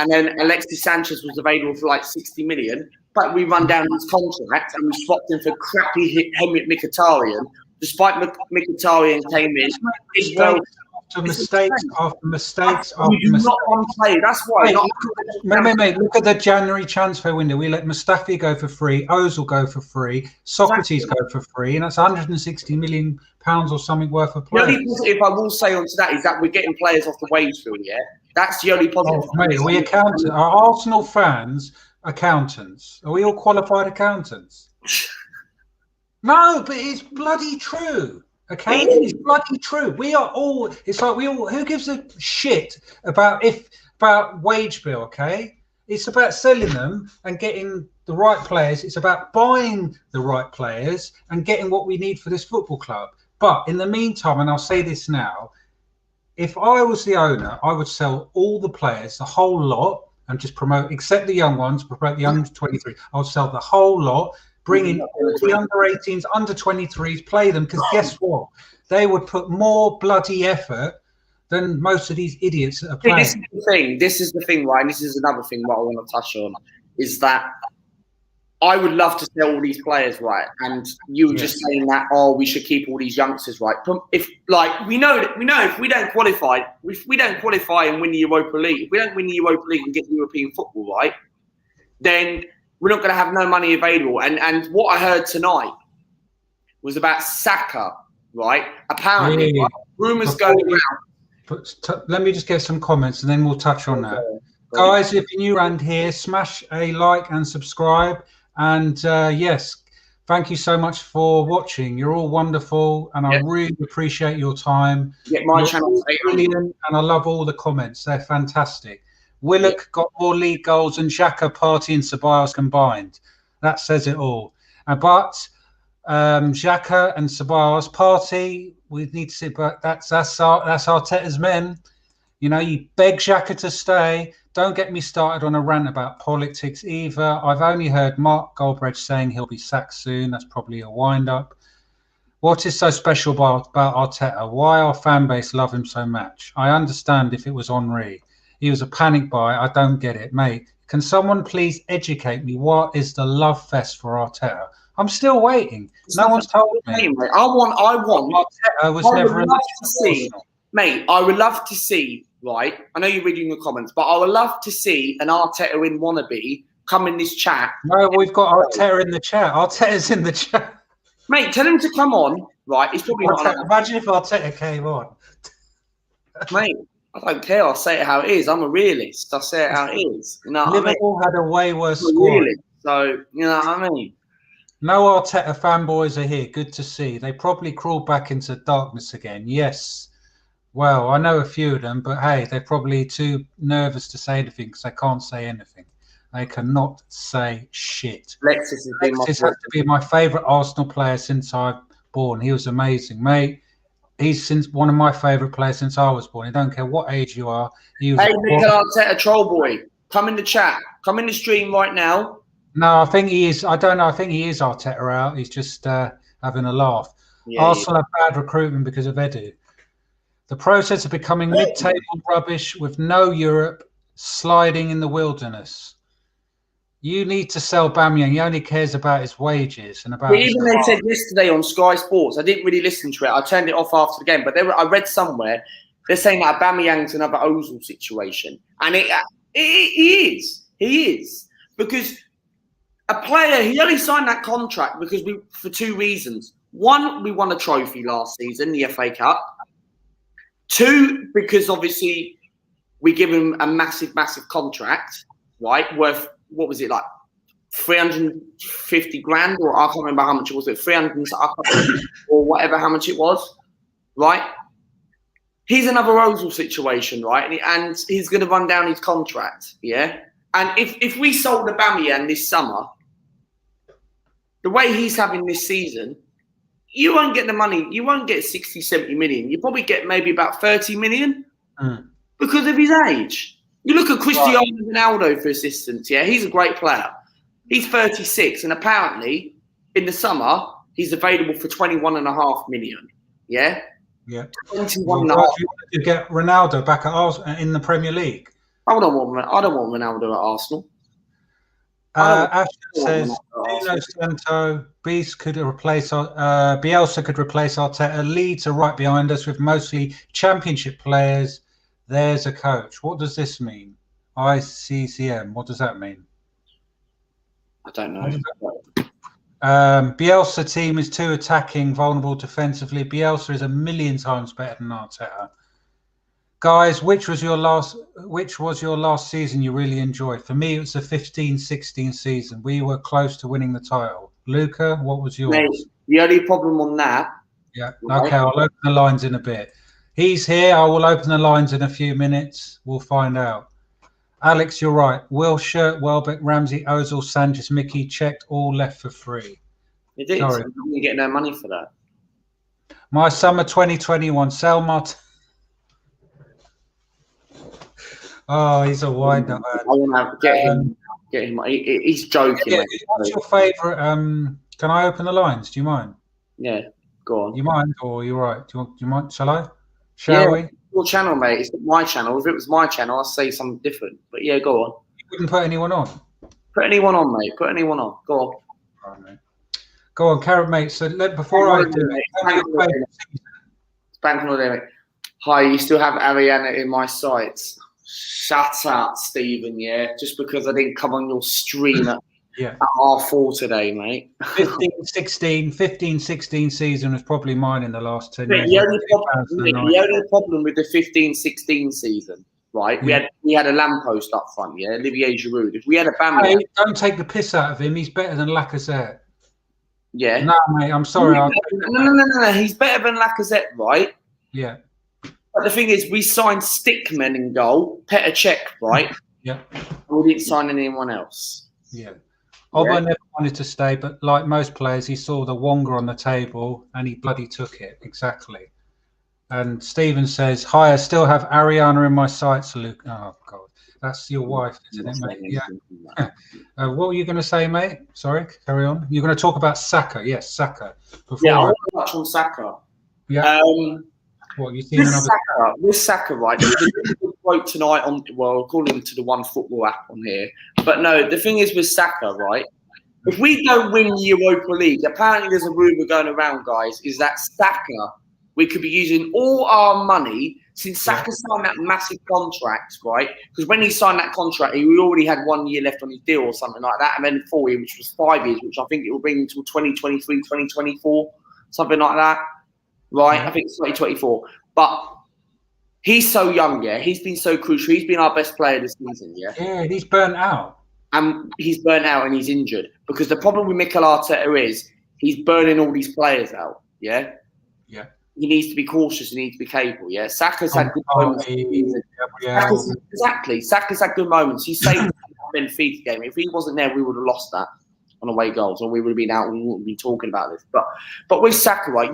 then Alexis Sanchez was available for like 60 million, but we run down his contract and we swapped him for crappy Henrik Mkhitaryan. Despite Mkhitaryan came in, mistakes after mistakes. You do not want to play. That's why. Mate, look at the January transfer window. We let Mustafi go for free, Ozil go for free, Socrates go for free, and that's 160 million pounds or something worth of players. The only positive I will say onto that is that we're getting players off the wage bill. Yeah, that's the only positive. Mate, we accountants. Are Arsenal fans accountants? Are we all qualified accountants? No, but it's bloody true. Okay, it's bloody true. We are all. It's like we all. Who gives a shit about wage bill? Okay, it's about selling them and getting the right players. It's about buying the right players and getting what we need for this football club. But in the meantime, and I'll say this now, if I was the owner, I would sell all the players, the whole lot, and just promote, except the young ones, promote the under 23. I would sell the whole lot. Bring in all the under 18s, under 23s, play them, because guess what? They would put more bloody effort than most of these idiots that are playing. This is the thing, right? And this is another thing what I want to touch on, is that I would love to sell all these players, right? And you were just saying that, we should keep all these youngsters, right? If we know if we don't qualify and win the Europa League, if we don't win the Europa League and get European football, right, then we're not going to have no money available. And what I heard tonight was about Saka, right? Apparently, rumours going around. Let me just get some comments and then we'll touch on that. Guys, if you're new around here, smash a like and subscribe. And yes, thank you so much for watching. You're all wonderful, and I really appreciate your time. My channel brilliant, and I love all the comments. They're fantastic. Willock got more league goals than Xhaka, Partey, and Ceballos combined. That says it all. But Xhaka and Ceballos, Partey, we need to see. But that's Arteta's men. You know, you beg Xhaka to stay. Don't get me started on a rant about politics either. I've only heard Mark Goldbridge saying he'll be sacked soon. That's probably a wind-up. What is so special about Arteta? Why our fan base love him so much? I understand if it was Henry. He was a panic buy. I don't get it, mate. Can someone please educate me? What is the love fest for Arteta? I'm still waiting. No one's told me. I want. Arteta was never in the mate. I would love to see. Right, I know you're reading the comments, but I would love to see an Arteta in wannabe come in this chat. No, we've got Arteta in the chat. Arteta's in the chat. Mate, tell him to come on. Right, he's probably not. Imagine if Arteta came on. Mate, I don't care. I'll say it how it is. I'm a realist. I'll say it how it is. You know, Liverpool had a way worse score. So, you know what I mean? No Arteta fanboys are here. Good to see. They probably crawled back into darkness again. Yes. Well, I know a few of them, but hey, they're probably too nervous to say anything because they can't say anything. They cannot say shit. Alexis has to be my favourite Arsenal player since I've born. He was amazing, mate. He's one of my favourite players since I was born. I don't care what age you are. Hey, Mikel Arteta, troll boy, come in the chat. Come in the stream right now. No, I think he is. I don't know. I think he is Arteta out. He's just having a laugh. Yeah, Arsenal have bad recruitment because of Edu. The process of becoming mid-table rubbish with no Europe, sliding in the wilderness. You need to sell Aubameyang. He only cares about his wages and about. Even they said yesterday on Sky Sports. I didn't really listen to it. I turned it off after the game. But I read somewhere they're saying that Aubameyang's another Ozil situation, and he is because a player. He only signed that contract because for two reasons. One, we won a trophy last season, the FA Cup. Two, because obviously we give him a massive contract, right? Worth, what was it, like 350 grand, or I can't remember how much it was, 300 or whatever, how much it was, right? He's another Ozil situation, right? And he's going to run down his contract, yeah? And if we sold Aubameyang this summer, the way he's having this season, you won't get the money. You won't get 60, 70 million. You probably get maybe about 30 million because of his age. You look at Cristiano Ronaldo, for instance. Yeah, he's a great player. He's 36, and apparently in the summer he's available for 21.5 million. Yeah. Yeah. 21.5. You want to get Ronaldo back at Arsenal in the Premier League? I don't want Ronaldo at Arsenal. Ash says Nuno Santo, Bielsa could replace Arteta. Leeds are right behind us with mostly championship players. There's a coach. What does this mean? ICCM. What does that mean? I don't know. Bielsa team is too attacking, vulnerable defensively. Bielsa is a million times better than Arteta. Guys, which was your last season you really enjoyed? For me, it was the 15-16 season. We were close to winning the title. Luca, what was yours? Mate, the only problem on that. Yeah. Right? Okay, I'll open the lines in a bit. He's here. I will open the lines in a few minutes. We'll find out. Alex, you're right. Will, Shirt, Welbeck, Ramsey, Ozil, Sanchez, Mickey, checked, all left for free. It is. Sorry. You get no money for that. My summer 2021, Selmot. Oh, he's a wind-up. I want to get him. He's joking. Yeah, what's your favourite? Can I open the lines? Do you mind? Yeah, go on. You mind, or you're right? Do you mind? Shall I? Shall we? Your channel, mate. It's not my channel. If it was my channel, I'd say something different. But yeah, go on. You wouldn't put anyone on? Put anyone on, mate. Put anyone on. Go on. Right, mate. Go on, Carrot, mate. So before I do it, it's bank holiday, mate. Hi, you still have Ariana in my sights. Shut up, Stephen, yeah? Just because I didn't come on your stream at R4 today, mate. 15-16 season was probably mine in the last 10 years. The only problem with the 15-16 season, right? We had a lamppost up front, yeah? Olivier Giroud. If we had a Bambi... Hey, don't take the piss out of him. He's better than Lacazette. Yeah. No, mate, I'm sorry. No. He's better than Lacazette, right? Yeah. But the thing is, we signed Stickman in goal, Petr Cech, right? Yeah. We didn't sign anyone else. Yeah. Oba never wanted to stay, but like most players, he saw the Wonga on the table and he bloody took it. Exactly. And Stephen says, hi, I still have Ariana in my sights, Luke. Oh, God. That's your wife, isn't it, mate? Yeah. What were you going to say, mate? Sorry, carry on. You're going to talk about Saka. Yes, Saka. I want to touch on Saka. Yeah. What, you seen with Saka, right? The quote tonight on, according to the One Football app on here. But no, the thing is with Saka, right? If we don't win the Europa League, apparently there's a rumour going around, guys, is that Saka, we could be using all our money since Saka signed that massive contract, right? Because when he signed that contract, he already had 1 year left on his deal or something like that, and then 4 years, which was 5 years, which I think it will bring until 2023, 2024, something like that. Right, I think it's 2024. But he's so young, yeah. He's been so crucial. He's been our best player this season, yeah. Yeah, he's burnt out. And he's burnt out and he's injured. Because the problem with Mikel Arteta is he's burning all these players out, yeah. Yeah. He needs to be cautious. He needs to be capable, yeah. Saka's had good moments. Exactly. Saka's had good moments. He saved the Benfica game. If he wasn't there, we would have lost that on away goals, or we would have been out and we wouldn't be talking about this. But with Saka, right,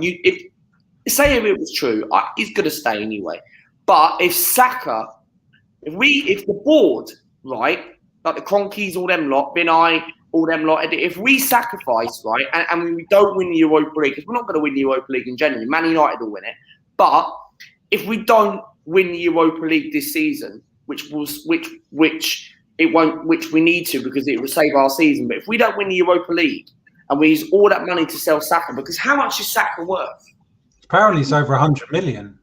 say if it was true, he's going to stay anyway. But if Saka, if the board, right, like the Cronkies, all them lot, Binay, all them lot, if we sacrifice, right, and we don't win the Europa League, because we're not going to win the Europa League in January, Man United will win it. But if we don't win the Europa League this season, which we need to because it will save our season. But if we don't win the Europa League and we use all that money to sell Saka, because how much is Saka worth? Apparently, it's over 100 million.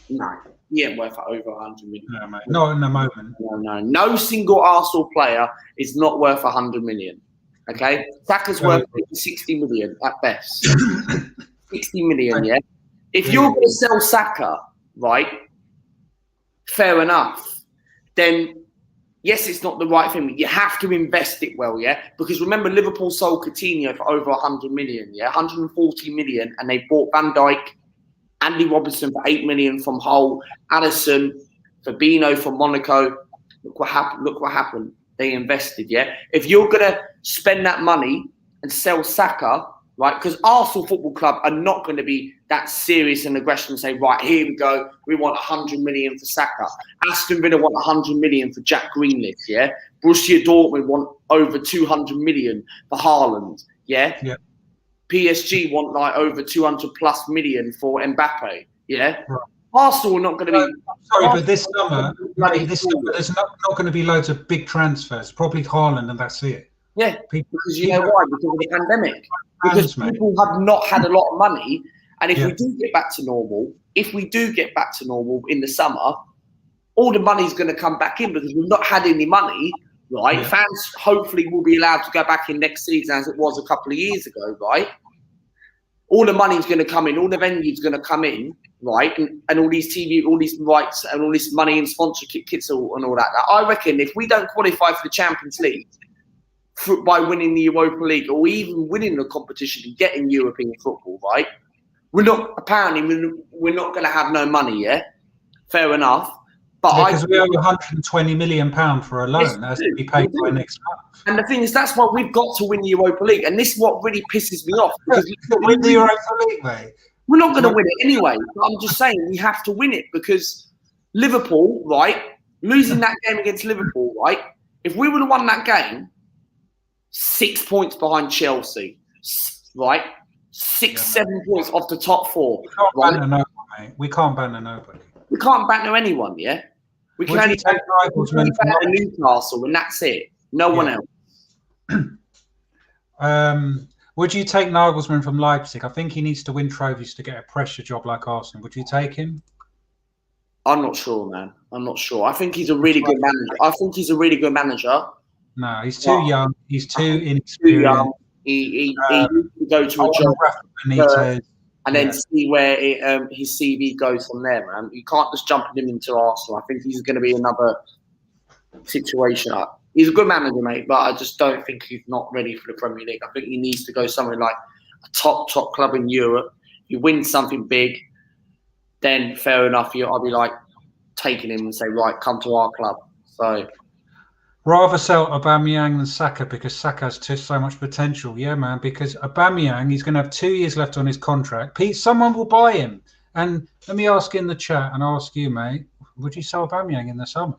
No, he ain't worth over 100 million. No, mate. Not in the moment. No single Arsenal player is not worth 100 million. Okay, Saka's worth 60 million at best. 60 million, yeah. If you're going to sell Saka, right? Fair enough. Then yes, it's not the right thing, but you have to invest it well, yeah? Because remember, Liverpool sold Coutinho for over 100 million, yeah? 140 million, and they bought Van Dijk, Andy Robertson for 8 million from Hull, Addison, Fabinho from Monaco. Look what happened. They invested, yeah? If you're going to spend that money and sell Saka, right? Because Arsenal Football Club are not going to be that serious and aggressive and say, right, here we go. We want 100 million for Saka. Aston Villa want 100 million for Jack Grealish, yeah? Borussia Dortmund want over 200 million for Haaland, yeah? Yeah. PSG want like over 200 plus million for Mbappe, yeah? Right. Arsenal are not going to be... Sorry, but this summer, there's not going to be loads of big transfers. Probably Haaland and that's it. Yeah, because you know why? Because of the pandemic. Because people have not had a lot of money. And if we do get back to normal, in the summer, all the money's going to come back in because we've not had any money, right? Yeah. Fans hopefully will be allowed to go back in next season as it was a couple of years ago, right? All the money's going to come in, all the venues going to come in, right? And all these TV, all these rights and all this money and sponsorship kits and all that. I reckon if we don't qualify for the Champions League by winning the Europa League or even winning the competition and getting European football, right? We're not going to have no money, yeah? Fair enough. But because we owe £120 million for a loan that has to be paid by next month. And the thing is, that's why we've got to win the Europa League. And this is what really pisses me off. Because win the Europa League, mate. We're not going to win it anyway. But I'm just saying we have to win it because Liverpool, right? Losing that game against Liverpool, right? If we would have won that game, 6 points behind Chelsea, right? 7 points off the top four. We can't banter nobody. We can't banter anyone, yeah? We can only banter Newcastle and that's it. No one else. Would you take Nagelsmann from Leipzig? I think he needs to win trophies to get a pressure job like Arsenal. Would you take him? I'm not sure, man. I'm not sure. I think he's a really good manager. No, he's too young. He's too inexperienced. He needs to go to a job and then see where his CV goes from there, man. You can't just jump him into Arsenal. I think he's going to be another situation. He's a good manager, mate, but I just don't think he's not ready for the Premier League. I think he needs to go somewhere like a top club in Europe. You win something big, then fair enough. I'll be like taking him and say, right, come to our club. So rather sell Aubameyang than Saka because Saka has so much potential. Yeah, man, because Aubameyang, he's going to have 2 years left on his contract. Pete, someone will buy him. And let me ask in the chat and ask you, mate, would you sell Aubameyang in the summer?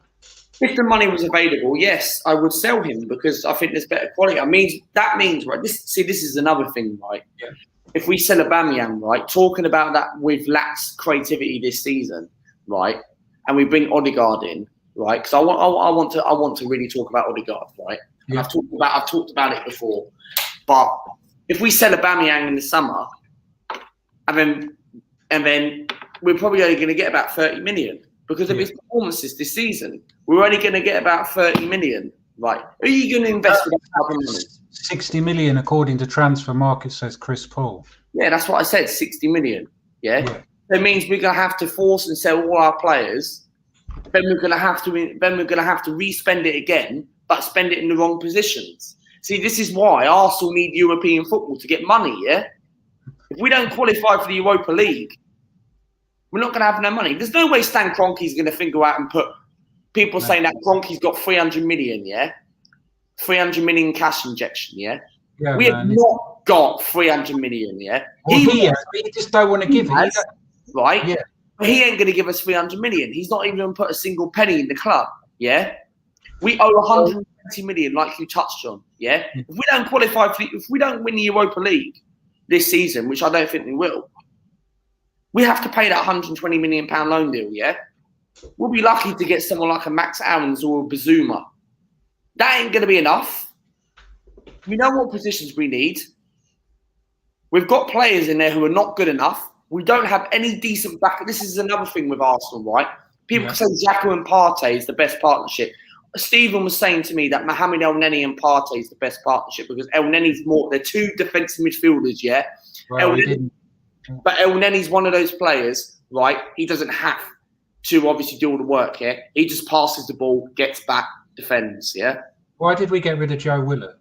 If the money was available, yes, I would sell him because I think there's better quality. That means, right, this is another thing, right? Yeah. If we sell Aubameyang, right, talking about that we've lacked creativity this season, right, and we bring Odegaard in, right? Because I want to really talk about Odegaard, right? Yeah. I've talked about it before. But if we sell Aubameyang in the summer, and then we're probably only going to get about 30 million because of his performances this season. We're only going to get about 30 million, right? Are you going to invest with that type of money? 60 million according to Transfer Market, says Chris Paul. Yeah, that's what I said. 60 million. Yeah. That means we're going to have to force and sell all our players. Then we're going to have to re-spend it again, but spend it in the wrong positions. See, this is why Arsenal need European football to get money. Yeah, if we don't qualify for the Europa League, we're not going to have no money. There's no way Stan Kroenke's going to go out and put people saying that Kroenke's got 300 million. Yeah, 300 million cash injection. Yeah, we have not got 300 million. Yeah, well, he just don't want to give it. Right? Yeah. But he ain't going to give us 300 million. He's not even going to put a single penny in the club. Yeah. We owe 120 million, like you touched on. Yeah. If we don't qualify if we don't win the Europa League this season, which I don't think we will, we have to pay that 120 million pound loan deal. Yeah. We'll be lucky to get someone like a Max Aarons or a Bazuma. That ain't going to be enough. We know what positions we need. We've got players in there who are not good enough. We don't have any decent back. This is another thing with Arsenal, right? People say Xhaka and Partey is the best partnership. Stephen was saying to me that Mohamed El-Neni and Partey is the best partnership because El-Neni's more. They're two defensive midfielders, yeah. Well, but El-Neni's one of those players, right? He doesn't have to obviously do all the work, yeah. He just passes the ball, gets back, defends, yeah. Why did we get rid of Joe Willett?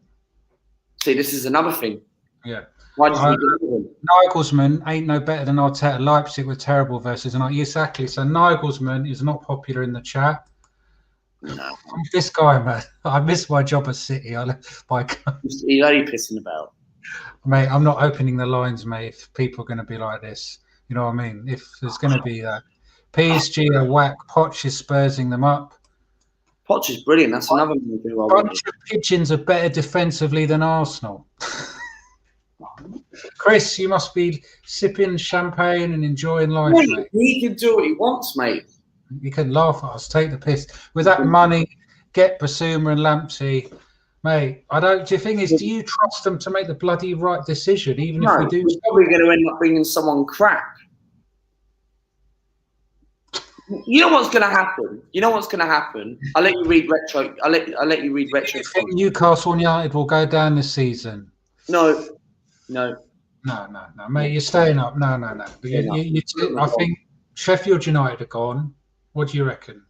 See, this is another thing. Yeah. Why did we get rid of him? Nagelsmann ain't no better than Arteta. Leipzig were terrible versus, and exactly. So Nagelsmann is not popular in the chat. No. This guy, man. I missed my job at City. He's only pissing about. Mate, I'm not opening the lines, mate, if people are going to be like this. You know what I mean? If there's going to be that. PSG are whack. Poch is spursing them up. Poch is brilliant. That's another one. A bunch of pigeons are better defensively than Arsenal. Chris, you must be sipping champagne and enjoying life, mate. He can do what he wants, mate. You can laugh at us, take the piss. With that money, get Basuma and Lamptey. Mate, the thing is, do you trust them to make the bloody right decision, even if we do? We're probably going to end up bringing someone crap. You know what's going to happen? I'll let you read retro. I'll let you read retro. Do you think Newcastle United will go down this season? No. Mate, you're staying up. No. I think Sheffield United are gone. What do you reckon?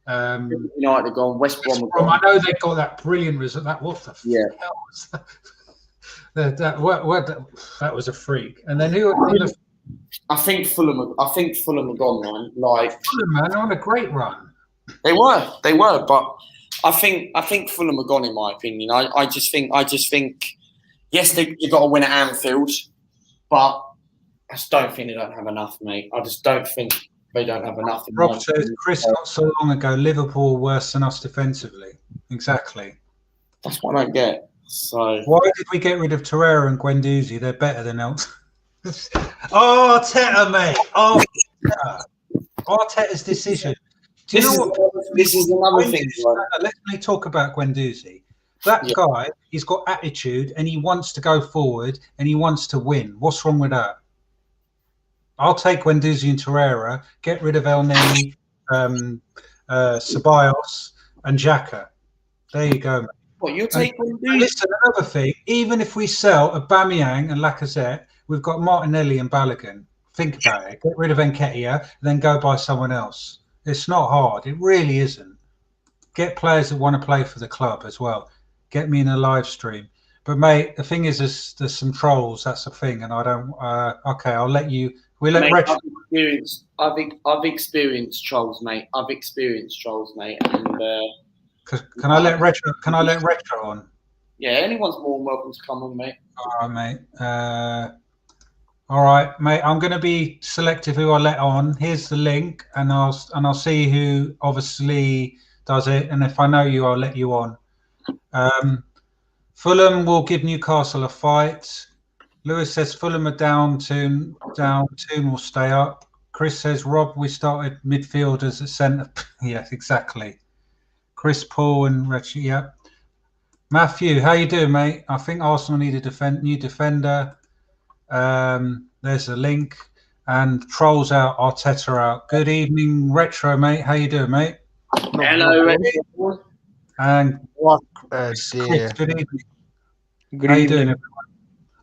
United are gone. West Brom are gone. I know they got that brilliant result. What the hell was that? That was a freak. And then who? I think Fulham are gone, man. Fulham, man, they're on a great run. They were, but I think Fulham are gone, in my opinion. I just think. Yes, you've got to win at Anfield, but I just don't think they don't have enough, mate. I just don't think they don't have enough. Rob says, Chris, not so long ago, Liverpool were worse than us defensively. Exactly. That's what I don't get. So why did we get rid of Torreira and Guendouzi? They're better than else. Arteta, mate. Arteta's decision. Do you know what? This is another thing. Let me talk about Guendouzi. That guy, he's got attitude and he wants to go forward and he wants to win. What's wrong with that? I'll take Guendouzi and Torreira, get rid of El Neni, Ceballos and Xhaka. There you go, mate. What, you take Guendouzi? Listen, another thing, even if we sell Aubameyang and Lacazette, we've got Martinelli and Balogun. Think about it. Get rid of Nketiah, then go buy someone else. It's not hard. It really isn't. Get players that want to play for the club as well. Get me in a live stream. But, mate, the thing is, there's some trolls. That's the thing. And I don't... okay, I'll let you... We'll let Retro... I've experienced trolls, mate. And, can I let Retro on? Yeah, anyone's more than welcome to come on, mate. All right, mate. All right, mate. I'm going to be selective who I let on. Here's the link, and I'll see who obviously does it. And if I know you, I'll let you on. Fulham will give Newcastle a fight. Lewis says Fulham are down two will stay up. Chris says Rob, we started midfielders at centre. Yes, exactly. Chris Paul and Richie. Yep. Matthew, how you doing, mate? I think Arsenal need a new defender. There's a link. And Trolls out, Arteta out. Good evening, Retro, mate. How you doing, mate? Hello, Retro. And Chris, good evening. How you doing, everyone?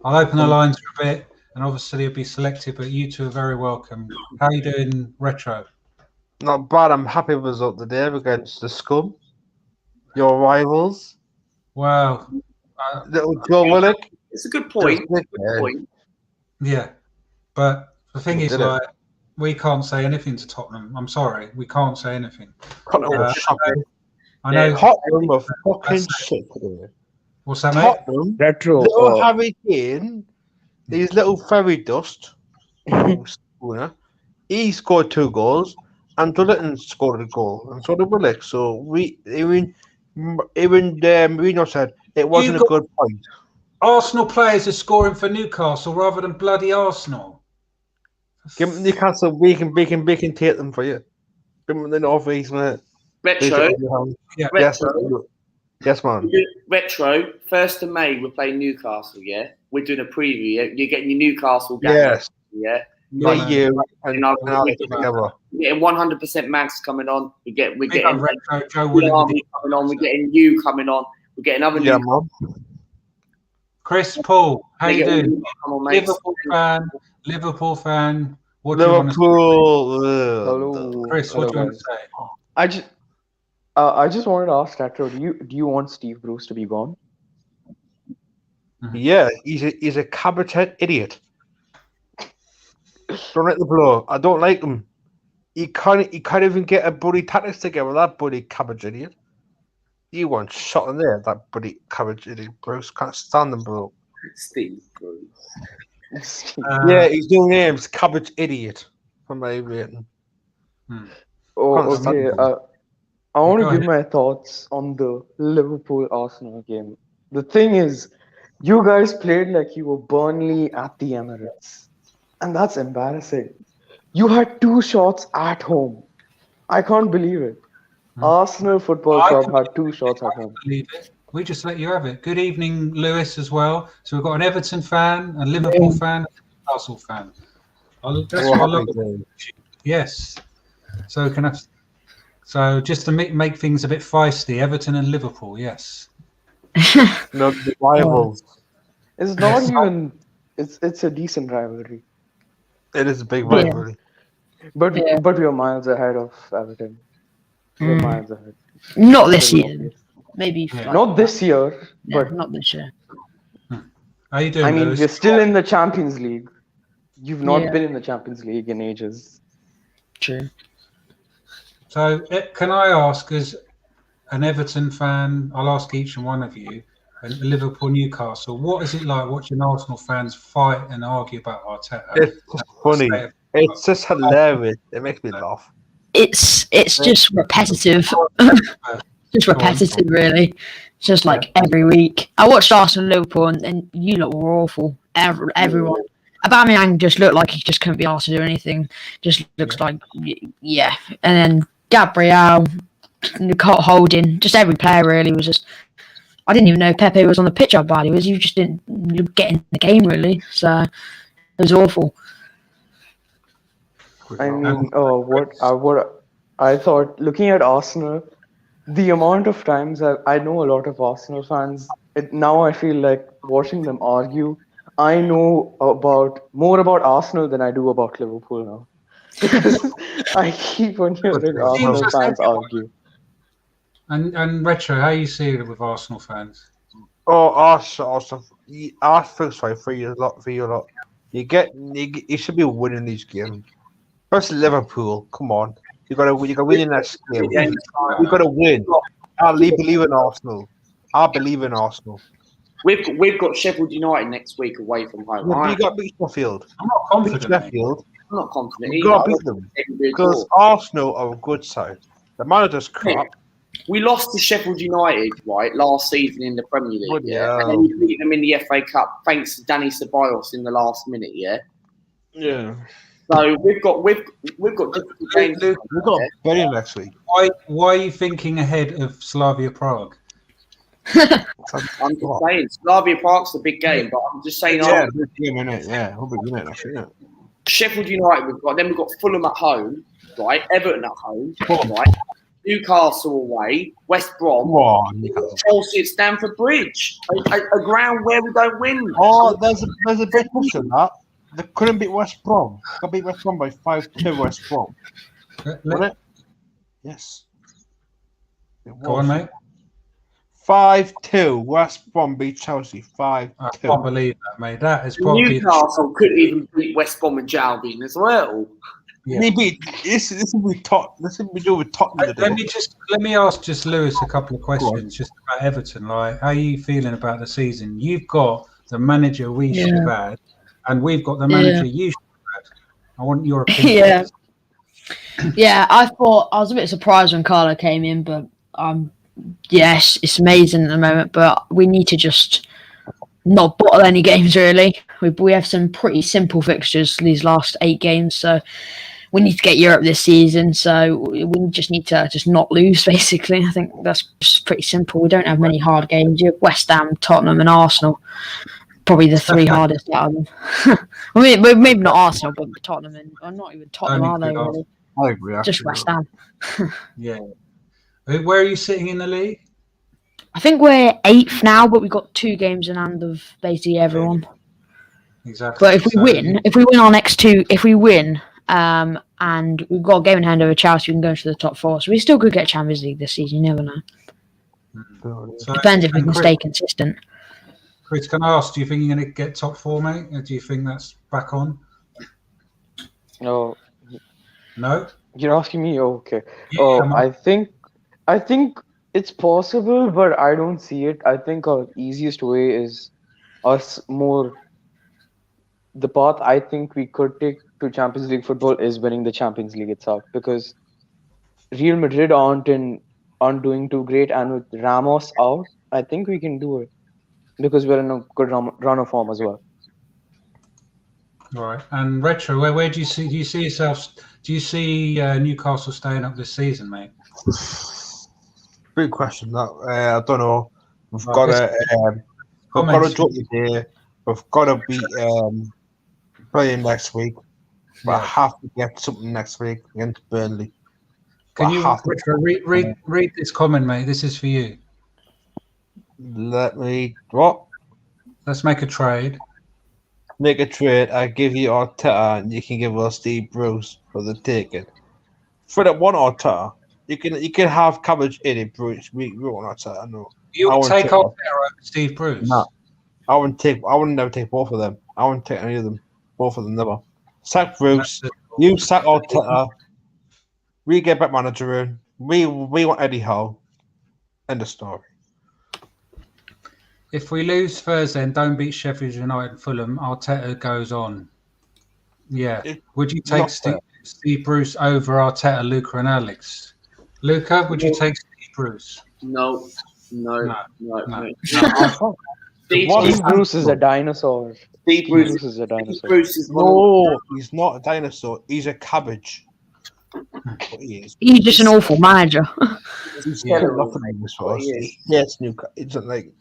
I'll open the lines for a bit, and obviously it'll be selected, but you two are very welcome. How you doing, Retro? Not bad. I'm happy with the result today against the Scum, your rivals. Wow. Little Joe Willock. It's a good point. Yeah, but the thing is, like, we can't say anything to Tottenham. I'm sorry, we can't say anything. I know. Tottenham are fucking shit today. What's that, mate? Tottenham, Retro. little Harry Kane, these little fairy dust. He scored 2 goals, and Dutton scored a goal, and so did Willock. So even Mourinho said it wasn't a good point. Arsenal players are scoring for Newcastle rather than bloody Arsenal. Give them Newcastle, we can take them for you. Give them the North East, mate. Retro. Yeah. Yes, man. Retro, 1st of May, we're playing Newcastle, yeah? We're doing a preview, yeah? You're getting your Newcastle game, yes. Yeah? We're getting 100% Mags coming on. We're getting Retro, Joe coming on. We're getting you coming on. We're getting other Chris Paul, how you doing? Liverpool fan. What do you want to say? Hello. Chris, what do you want to say? I just wanted to ask Retro, do you want Steve Bruce to be gone? Yeah, he's a cabbage head idiot. Don't like the blow. I don't like him. He can't even get a bloody tactics together. That bloody cabbage idiot. He wants shot in there. That bloody cabbage idiot. Bruce can't stand him, bro. Steve Bruce. Yeah, his new name's Cabbage Idiot from my rating. Oh, okay. I want to give my thoughts on the Liverpool-Arsenal game. The thing is, you guys played like you were Burnley at the Emirates. And that's embarrassing. You had 2 shots at home. I can't believe it. Arsenal Football Club had 2 shots at home. Believe it. We just let you have it. Good evening, Lewis, as well. So we've got an Everton fan, a Liverpool fan, and a Arsenal fan. That's what I love. Yes. So just to make things a bit feisty, Everton and Liverpool, yes. No, the rivals. It's not even. It's a decent rivalry. It is a big rivalry. But we're miles ahead of Everton. We're miles ahead. Not this year. Maybe. Not this year, but not this year. How you doing, I mean, Lewis? we're still in the Champions League. You've not been in the Champions League in ages. True. So can I ask, as an Everton fan, I'll ask each and one of you, and Liverpool, Newcastle, what is it like watching Arsenal fans fight and argue about Arteta? It's just funny. It's just hilarious. It makes me laugh. It's just repetitive. Just repetitive, really. It's just like every week. I watched Arsenal and Liverpool, and you lot were awful. Everyone. Aubameyang just looked like he just couldn't be asked to do anything. Just looks like, And then Gabriel, Holding, just every player really was just I didn't even know Pepe was on the pitch how bad he was. You just didn't get in the game, really. So it was awful. I mean, what I thought, looking at Arsenal, the amount of times I know a lot of Arsenal fans. Now I feel like watching them argue. I know more about Arsenal than I do about Liverpool now, because I keep on hearing Arsenal fans argue. And Retro, how you see it with Arsenal fans? Oh, Arsenal, I feel sorry for you lot. You should be winning these games. First Liverpool, come on. You gotta win in that game. You gotta win. I believe in Arsenal. We've got Sheffield United next week away from home. Yeah, you got to beat Sheffield. I'm not confident. Sheffield. I'm not confident. You got to beat them because Arsenal are a good side. The manager's crap. We lost to Sheffield United, right, last season in the Premier League, Yeah. and then we beat them in the FA Cup thanks to Danny Ceballos in the last minute, yeah. Yeah. So we've got difficult games. We've got better next week. Why are you thinking ahead of Slavia Prague? I'm just saying, Slavia Prague's a big game, but I'm just saying. Yeah, big game, innit? Yeah, we'll be winning actually. Yeah. Sheffield United we've got Fulham at home, right? Everton at home, right? Newcastle away, West Brom, Chelsea at Stamford Bridge, a ground where we don't win. Oh, there's a big push on that. They couldn't beat West Brom. Got beat West Brom by 5-2 West Brom. Wasn't it? Yes. Go on, mate. 5-2 West Brom beat Chelsea. 5-2. I can't believe that, mate. That is probably Newcastle could even beat West Brom and Albion as well. Yeah. Maybe this will be top. This will be do with Tottenham. Let me ask just Lewis a couple of questions just about Everton. Like, how are you feeling about the season? You've got the manager we should have had, and we've got the manager you should have had. I want your opinion. Yeah, I was a bit surprised when Carlo came in, but yes, it's amazing at the moment. But we need to just not bottle any games really. We have some pretty simple fixtures these last 8 games, so we need to get Europe this season. So we just need to just not lose. Basically, I think that's just pretty simple. We don't have many hard games. You have West Ham, Tottenham, and Arsenal. Probably the 3 hardest out of them. I mean, maybe not Arsenal, but Tottenham or not even Tottenham, are they? Really? I agree. Just West Ham. Yeah. Where are you sitting in the league? I think we're 8th now, but we've got 2 games in hand of basically everyone. Exactly. But if we win our next 2, and we've got a game in hand over Chelsea, we can go into the top 4. So we still could get Champions League this season. You never know. So, depends if we can stay consistent. Chris, can I ask, do you think you're going to get top 4, mate? Or do you think that's back on? No. No? You're asking me? Oh, okay. Yeah, I think it's possible, but I don't see it. I think our easiest way is the path I think we could take to Champions League football is winning the Champions League itself, because Real Madrid aren't doing too great, and with Ramos out, I think we can do it because we're in a good run of form as well. Right. And Retro, where do you see yourself? Do you see Newcastle staying up this season, mate? Big question. That I don't know. We've got to drop you there. We've got to be playing next week. But I have to get something next week against Burnley. Can you read this comment, mate? This is for you. Let me what? Let's make a trade. Make a trade. I give you Arteta, and you can give us Steve Bruce for the ticket. For that one Arteta, you can have Cabbage in it, Bruce. We want Arteta. No, you'll take Arteta over Steve Bruce. No, I wouldn't never take both of them. I wouldn't take any of them. Both of them never. Sack Bruce. You sack Arteta. We get back manager in. We want Eddie Howe. End of story. If we lose Thursday and don't beat Sheffield United and Fulham, Arteta goes on. Yeah. Would you take Steve Bruce over Arteta, Luca, and Alex? Luca, would you take Steve Bruce? No. Steve Bruce is a dinosaur. Steve Bruce is a dinosaur. No, he's not a dinosaur. He's a cabbage. He's just an awful manager. Yes, Newcastle. It's like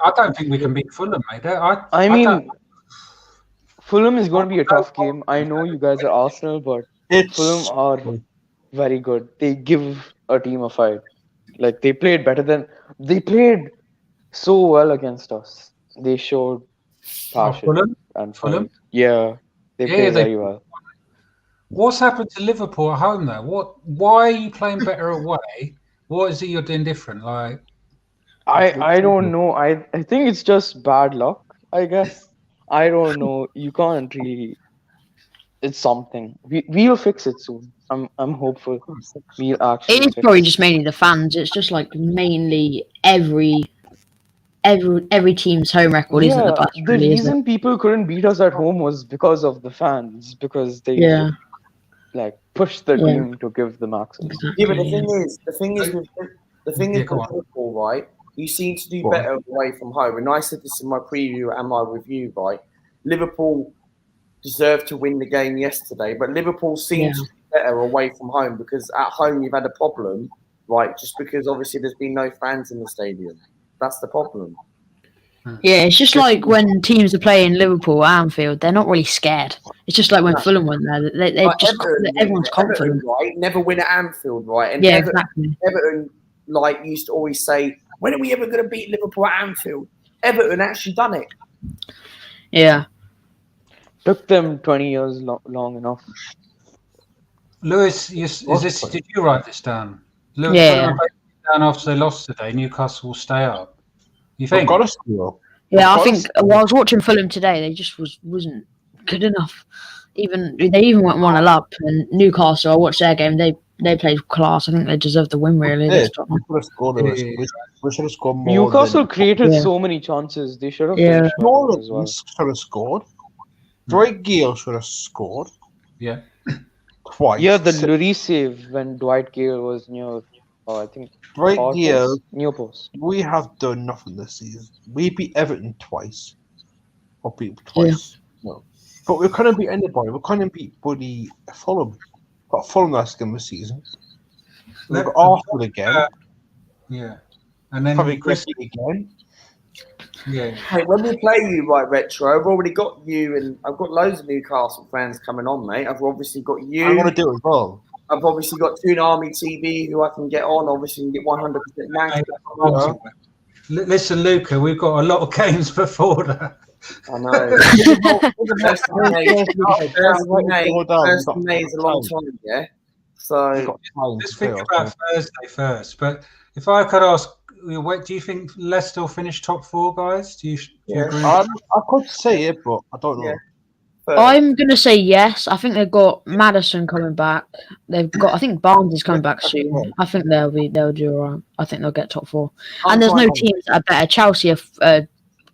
I don't think we can beat Fulham, mate. I mean, Fulham is going to be a tough game. I know you guys are Arsenal, but Fulham are very good. They give a team a fight. Like they played so well against us. They showed passion and Fulham. Yeah, they played very well. What's happened to Liverpool at home though? Why are you playing better away? What is it you're doing different? Like, I don't know. I think it's just bad luck, I guess. I don't know. You can't really. It's something. We'll fix it soon. I'm hopeful. We'll actually. It is probably just mainly the fans. It's just like mainly every team's home record isn't the best. The reason people couldn't beat us at home was because of the fans, because they like push the team to give the maximum. Yeah, but the thing is with Liverpool, right? You seem to do better away from home. And I said this in my preview and my review, right? Liverpool deserved to win the game yesterday, but Liverpool seems to be better away from home because at home you've had a problem, right? Just because obviously there's been no fans in the stadium. That's the problem. Yeah, it's just like when teams are playing Liverpool at Anfield, they're not really scared. It's just like when Fulham went there, they just everyone's confident. Everton, right? Never win at Anfield, right? And Everton like used to always say, when are we ever going to beat Liverpool at Anfield? Everton actually done it. Yeah. Took them 20 years long enough. Lewis, did you write this down? Lewis, down after they lost today, Newcastle will stay up. You think? Got a steal. Yeah, I think. Well, I was watching Fulham today. They just wasn't good enough. They even went 1-0 up. And Newcastle, I watched their game. They played class. I think they deserved the win. Really, we should have scored more. Newcastle created so many chances. They should have. Should have scored. Dwight Gale should have scored. Yeah. Twice. Yeah, the Lloris save when Dwight Gale was near. I think. Dwight Gale. Near post. We have done nothing this season. We beat Everton twice. Or beat them twice. Yeah. No. But we couldn't beat anybody. We couldn't beat Buddy Fulham. Got Fulham last game of the season. We got Arsenal again. And then probably Chrissy again. Yeah. Hey, when we play you, right, Retro, I've already got you, and I've got loads of Newcastle fans coming on, mate. I've obviously got you. I want to do it as well. I've obviously got Toon Army TV who I can get on. Obviously, you can get 100% match. Listen, Luca, we've got a lot of games before that. I know. First of May is a long time, yeah? So let's think about Thursday first. But if I could ask, do you think Leicester will finish top 4, guys? Do you agree? I could say it, but I don't know. Yeah. I'm gonna say yes. I think they've got Maddison coming back. I think Barnes is coming back soon. I think they'll do alright. I think they'll get top 4. And there's no teams that are better. Chelsea have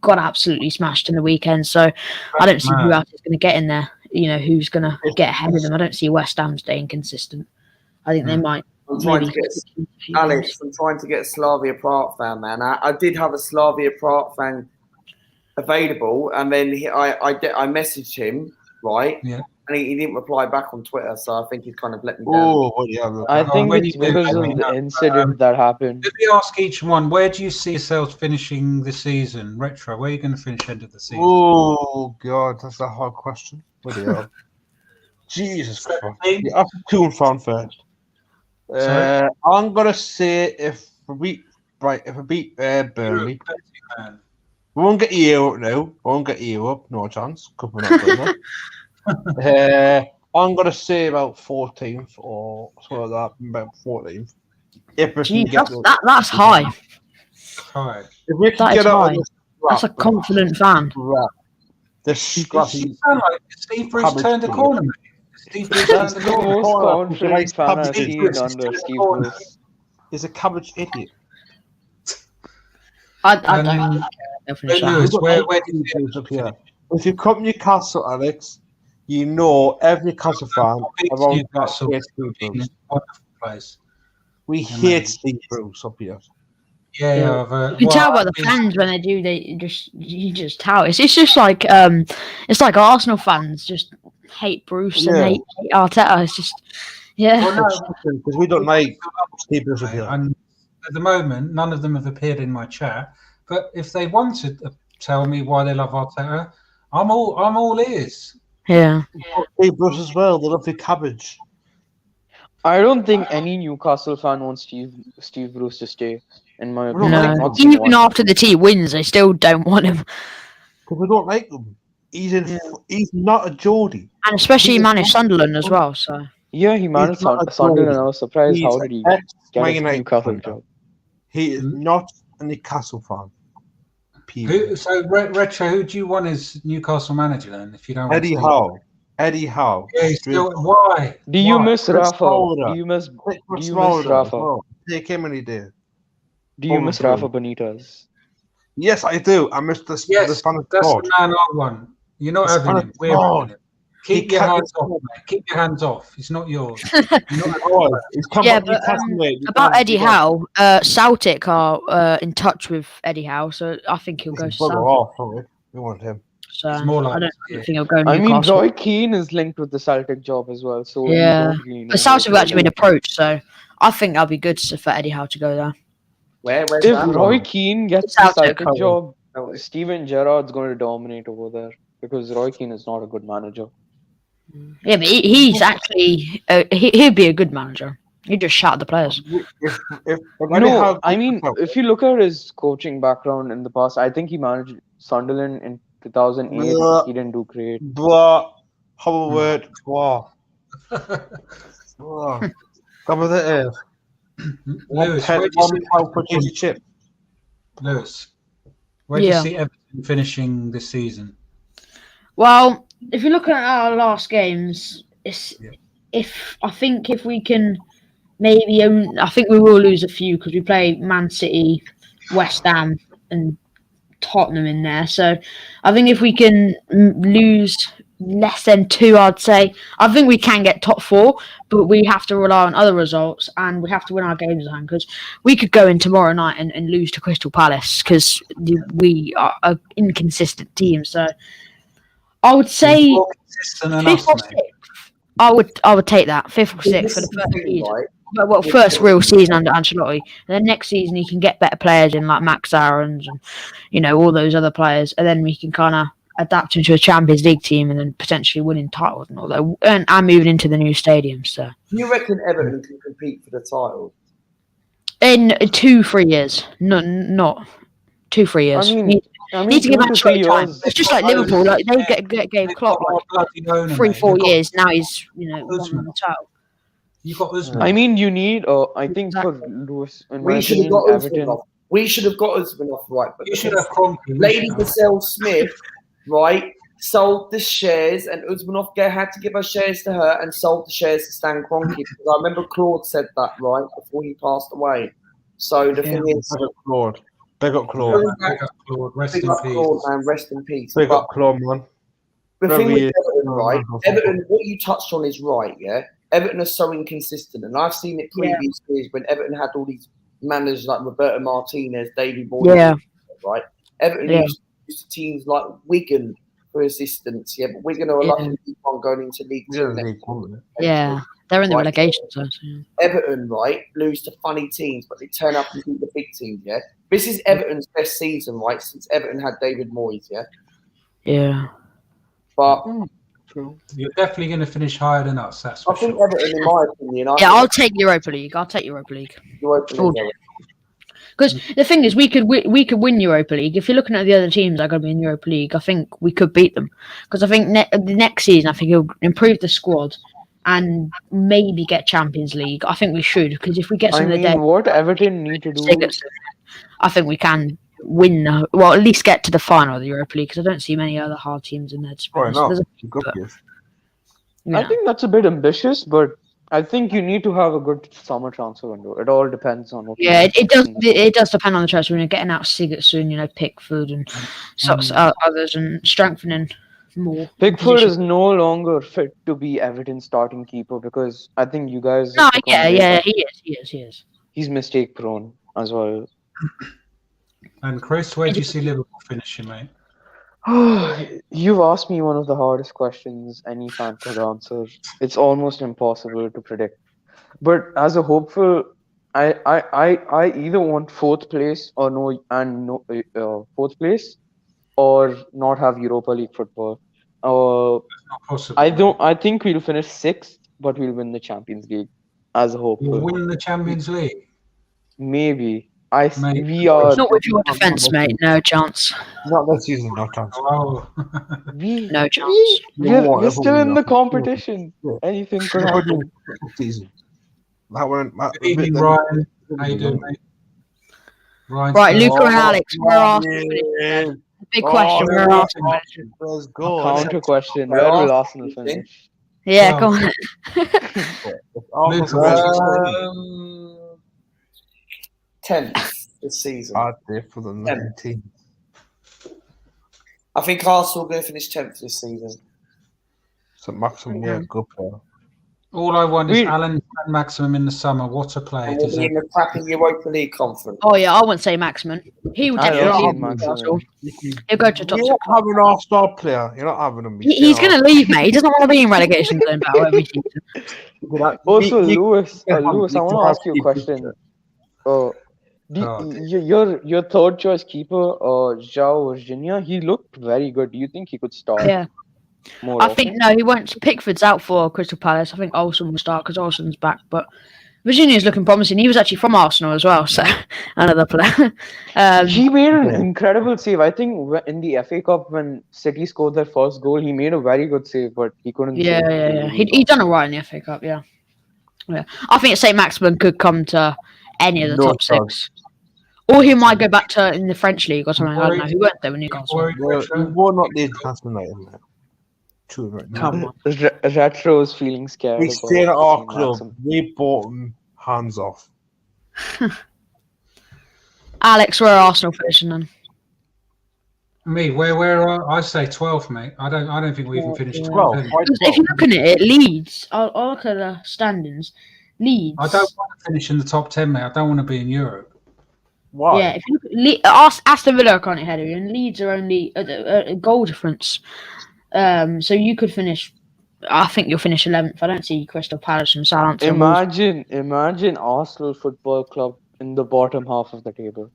got absolutely smashed in the weekend, so I don't see who else is gonna get in there. You know, who's gonna get ahead of them? I don't see West Ham staying consistent. I think they might. Alex, I'm trying to get a Slavia Prague fan, man. I did have a Slavia Prague fan available, and then I messaged him, right? Yeah. And he didn't reply back on Twitter, so I think he's kind of let me down. Oh, yeah. I think it's because of the incident that happened. Let me ask each one, where do you see yourselves finishing the season? Retro, where are you going to finish end of the season? Oh, God, that's a hard question. Jesus Christ. You have to tune fan first. I'm going to say if we beat Burnley, we won't get EU up now. We won't get EU up. No chance. Couple not done that. I'm going to say about 14th or something like that. About 14th. That's high. High. If we can get high. That's a confident fan. The scrappy. You sound like Steve Bruce turned the corner, mate. Steve Bruce turned the corner. Most confident fan I've seen under Steve Bruce. He's a cabbage idiot. I don't Lewis, where do you finish up here? If you come to Newcastle, Alex, you know every Newcastle fan around Newcastle hates Steve Bruce. Place. We hate Steve Bruce up here. Yeah. You can tell by the fans when they do. You just tell. It's just like it's like Arsenal fans just hate Bruce and hate Arteta. Yeah. Well, no, Because we don't like Steve Bruce here. and at the moment, none of them have appeared in my chat. But if they want to tell me why they love Arteta, I'm all ears. Yeah. Steve Bruce as well. They love the cabbage. I don't think any Newcastle fan wants Steve Bruce to stay. In my We don't opinion, like No. Not single Even one. after the team wins, they still don't want him. Because we don't like him. He's not a Geordie. And especially He is managed not- Sunderland as well. So Yeah, he managed not a Sunderland. goalie. I was surprised. He's How did he ex- get Man his United Newcastle fan. job? He is not a Newcastle fan. Period. So, Retro, who do you want as Newcastle manager then? If you don't want Eddie Steve? Howe. Eddie Howe. Yeah, he's still, why? Do you Why? miss Chris Rafa? Smalling. Do you miss Chris Do you Smalling miss as Rafa? well. Take him any day. Do you miss Probably. Rafa Benitez? Yes, I do. I missed the Yes, Spanish that's God. the man I want. You're not The having Spanish him. We're God. having him. Keep He your can't- hands off, mate. Keep your hands off. It's not yours. You're not Oh, he's come Yeah, back but, Newcastle, mate. You about can't- Eddie you can't- Howe, Celtic are in touch with Eddie Howe, so I think he'll go to Bugger Celtic. off, sorry. We want him. So It's more like- I don't yeah. think he'll go I mean, Newcastle. Roy Keane is linked with the Celtic job as well. So you Yeah. don't really know But Celtic have what actually been approached, so I think that'll be good for Eddie Howe to go there. Where's If that? Roy Keane gets the Celtic. Celtic job, Steven Gerrard's going to dominate over there because Roy Keane is not a good manager. Yeah, but he's actually he'd be a good manager. He'd just shout at the players. If Eddie No, Howe- I mean, if you look at his coaching background in the past, I think he managed Sunderland in 2008. Yeah. He didn't do great. Blah. How a word? Blah. Blah. Come with it is. Lewis, where do you see £1 for cheesy chip. Lewis, where do you Yeah. see Everton finishing this season? Well, if you look at our last games, it's Yeah. if we can maybe I think we will lose a few because we play Man City, West Ham, and Tottenham in there. So I think if we can lose less than 2, I'd say I think we can get top 4, but we have to rely on other results and we have to win our games at home because we could go in tomorrow night and lose to Crystal Palace because we are an inconsistent team. So I would say More consistent than 5th us, or mate. 6th. I would take that 5th or 6th for the first season. Well, first real season under Ancelotti. And then next season he can get better players in like Max Aarons and all those other players, and then we can kind of adapt into a Champions League team and then potentially winning titles and all that. And moving into the new stadium. So Do you reckon Everton can compete for the title? in 2-3 years, not 2-3 years. I mean, Need to give 2 to Ancelotti 3 time. years. It's just like Liverpool. Like they gave Klopp like 3-4 years. Now he's won the title. You got Usman. I mean, you need. I think for Lewis, in my We should have opinion, got Usman Everton. off. We should have got Usman off, right? But You should have Kroenke. Lady Giselle Smith, right, sold the shares, and Usmanov had to give her shares to her and sold the shares to Stan Kroenke. Because I remember Claude said that, right, before he passed away. So the thing is, Big up Claude. Big up Claude. Big up Claude. Rest big in up peace. Claude, man, rest in peace. Big But up Claude, man. the thing Very- with Everton, right, Oh, Everton, what you touched on is right, yeah? Everton are so inconsistent, and I've seen it previous years when Everton had all these managers like Roberto Martinez, David Moyes, Yeah. right? Everton used to teams like Wigan for assistance, yeah, but Wigan are lucky to keep on going into League Yeah, Two. League One, Yeah, they're in the Right. relegation zone. So. Everton, right, lose to funny teams, but they turn up and beat the big teams, yeah? This is Everton's best season, right, since Everton had David Moyes, yeah? Yeah. But You're definitely going to finish higher than us. That's for I think sure. Everton, in my opinion, I'll take Europa League. I'll take Europa League. Because the thing is, we could win Europa League. If you're looking at the other teams that are going to be in Europa League, I think we could beat them. Because I think the next season, I think he'll improve the squad and maybe get Champions League. I think we should, because if we get some I of the mean, day, what Everton need to do. I think we can win. Well, at least get to the final of the Europa League. Because I don't see many other hard teams in there. To be Why honest. not? There's a few, Good but, gift. I think that's a bit ambitious, but I think you need to have a good summer transfer window. It all depends on what. Yeah, it does. It does depend on the transfer window. Getting out Sigurdsson, Pickford, and sorts of others, and strengthening more. Pickford position. is no longer fit to be Everton's starting keeper because I think you guys. No, have become yeah, like- he is. He's mistake prone as well. And Chris, where do you see Liverpool finishing, mate? You've asked me one of the hardest questions any fan could answer. It's almost impossible to predict. But as a hopeful, I either want fourth place or fourth place or not have Europa League football. Not possible. I think we'll finish sixth, but we'll win the Champions League as a You'll hopeful. win the Champions League. Maybe. Maybe. We are. Not with your defence, mate. No chance. Not this season, no chance. Oh. No chance. We're still in the competition. Yeah. Anything could happen. Season. That one. Good evening, Ryan. How you doing, mate? Ryan, Right, Luca and Alex, where are Arsenal? Big question. Where are Arsenal? Let's go. Counter question. Where will Arsenal finish? Yeah, go on. Luca, 10th this season. I'd there for the 19. I think Arsenal are going to finish 10th this season. So Maximum, yeah, good player. all I want is Alan and Maximum in the summer. What a play! And we'll be in the crappy Europa League conference. Oh yeah, I wouldn't say Maximum. He would definitely leave Newcastle. He'll go to top You're six. not having an all-star player. You're not having him. He's going to leave, mate. He doesn't want to be in relegation zone battle every season. Also, Lewis, I want to ask you a question. Your third choice keeper, João Virginia, he looked very good. Do you think he could start? Yeah. More I often? think no, he won't. Pickford's out for Crystal Palace. I think Olsen will start because Olsen's back. But Virginia's looking promising. He was actually from Arsenal as well, so another player. He made an incredible save. I think in the FA Cup when City scored their first goal, he made a very good save, but he couldn't. Yeah. He done alright in the FA Cup. Yeah. I think St. Maximin could come to any of the top six. Or he might go back to in the French league or something. I don't know. He weren't there when Newcastle. We will not need Transfer United, man. True, right now. Come on. Retro is feeling scared. We stayed at our St. club. Maximin. We bought him hands off. Alex, where are Arsenal finishing then? Me, where are I say 12th, mate. I don't think we even finished 12. If you look at it, Leeds. I'll look at the standings. Leeds. I don't want to finish in the top 10, mate. I don't want to be in Europe. Why? Yeah, if you look at Aston Villa are currently ahead of you, and Leeds are only a goal difference. So you could finish. I think you'll finish 11th. I don't see Crystal Palace and Southampton. Imagine Arsenal Football Club in the bottom half of the table.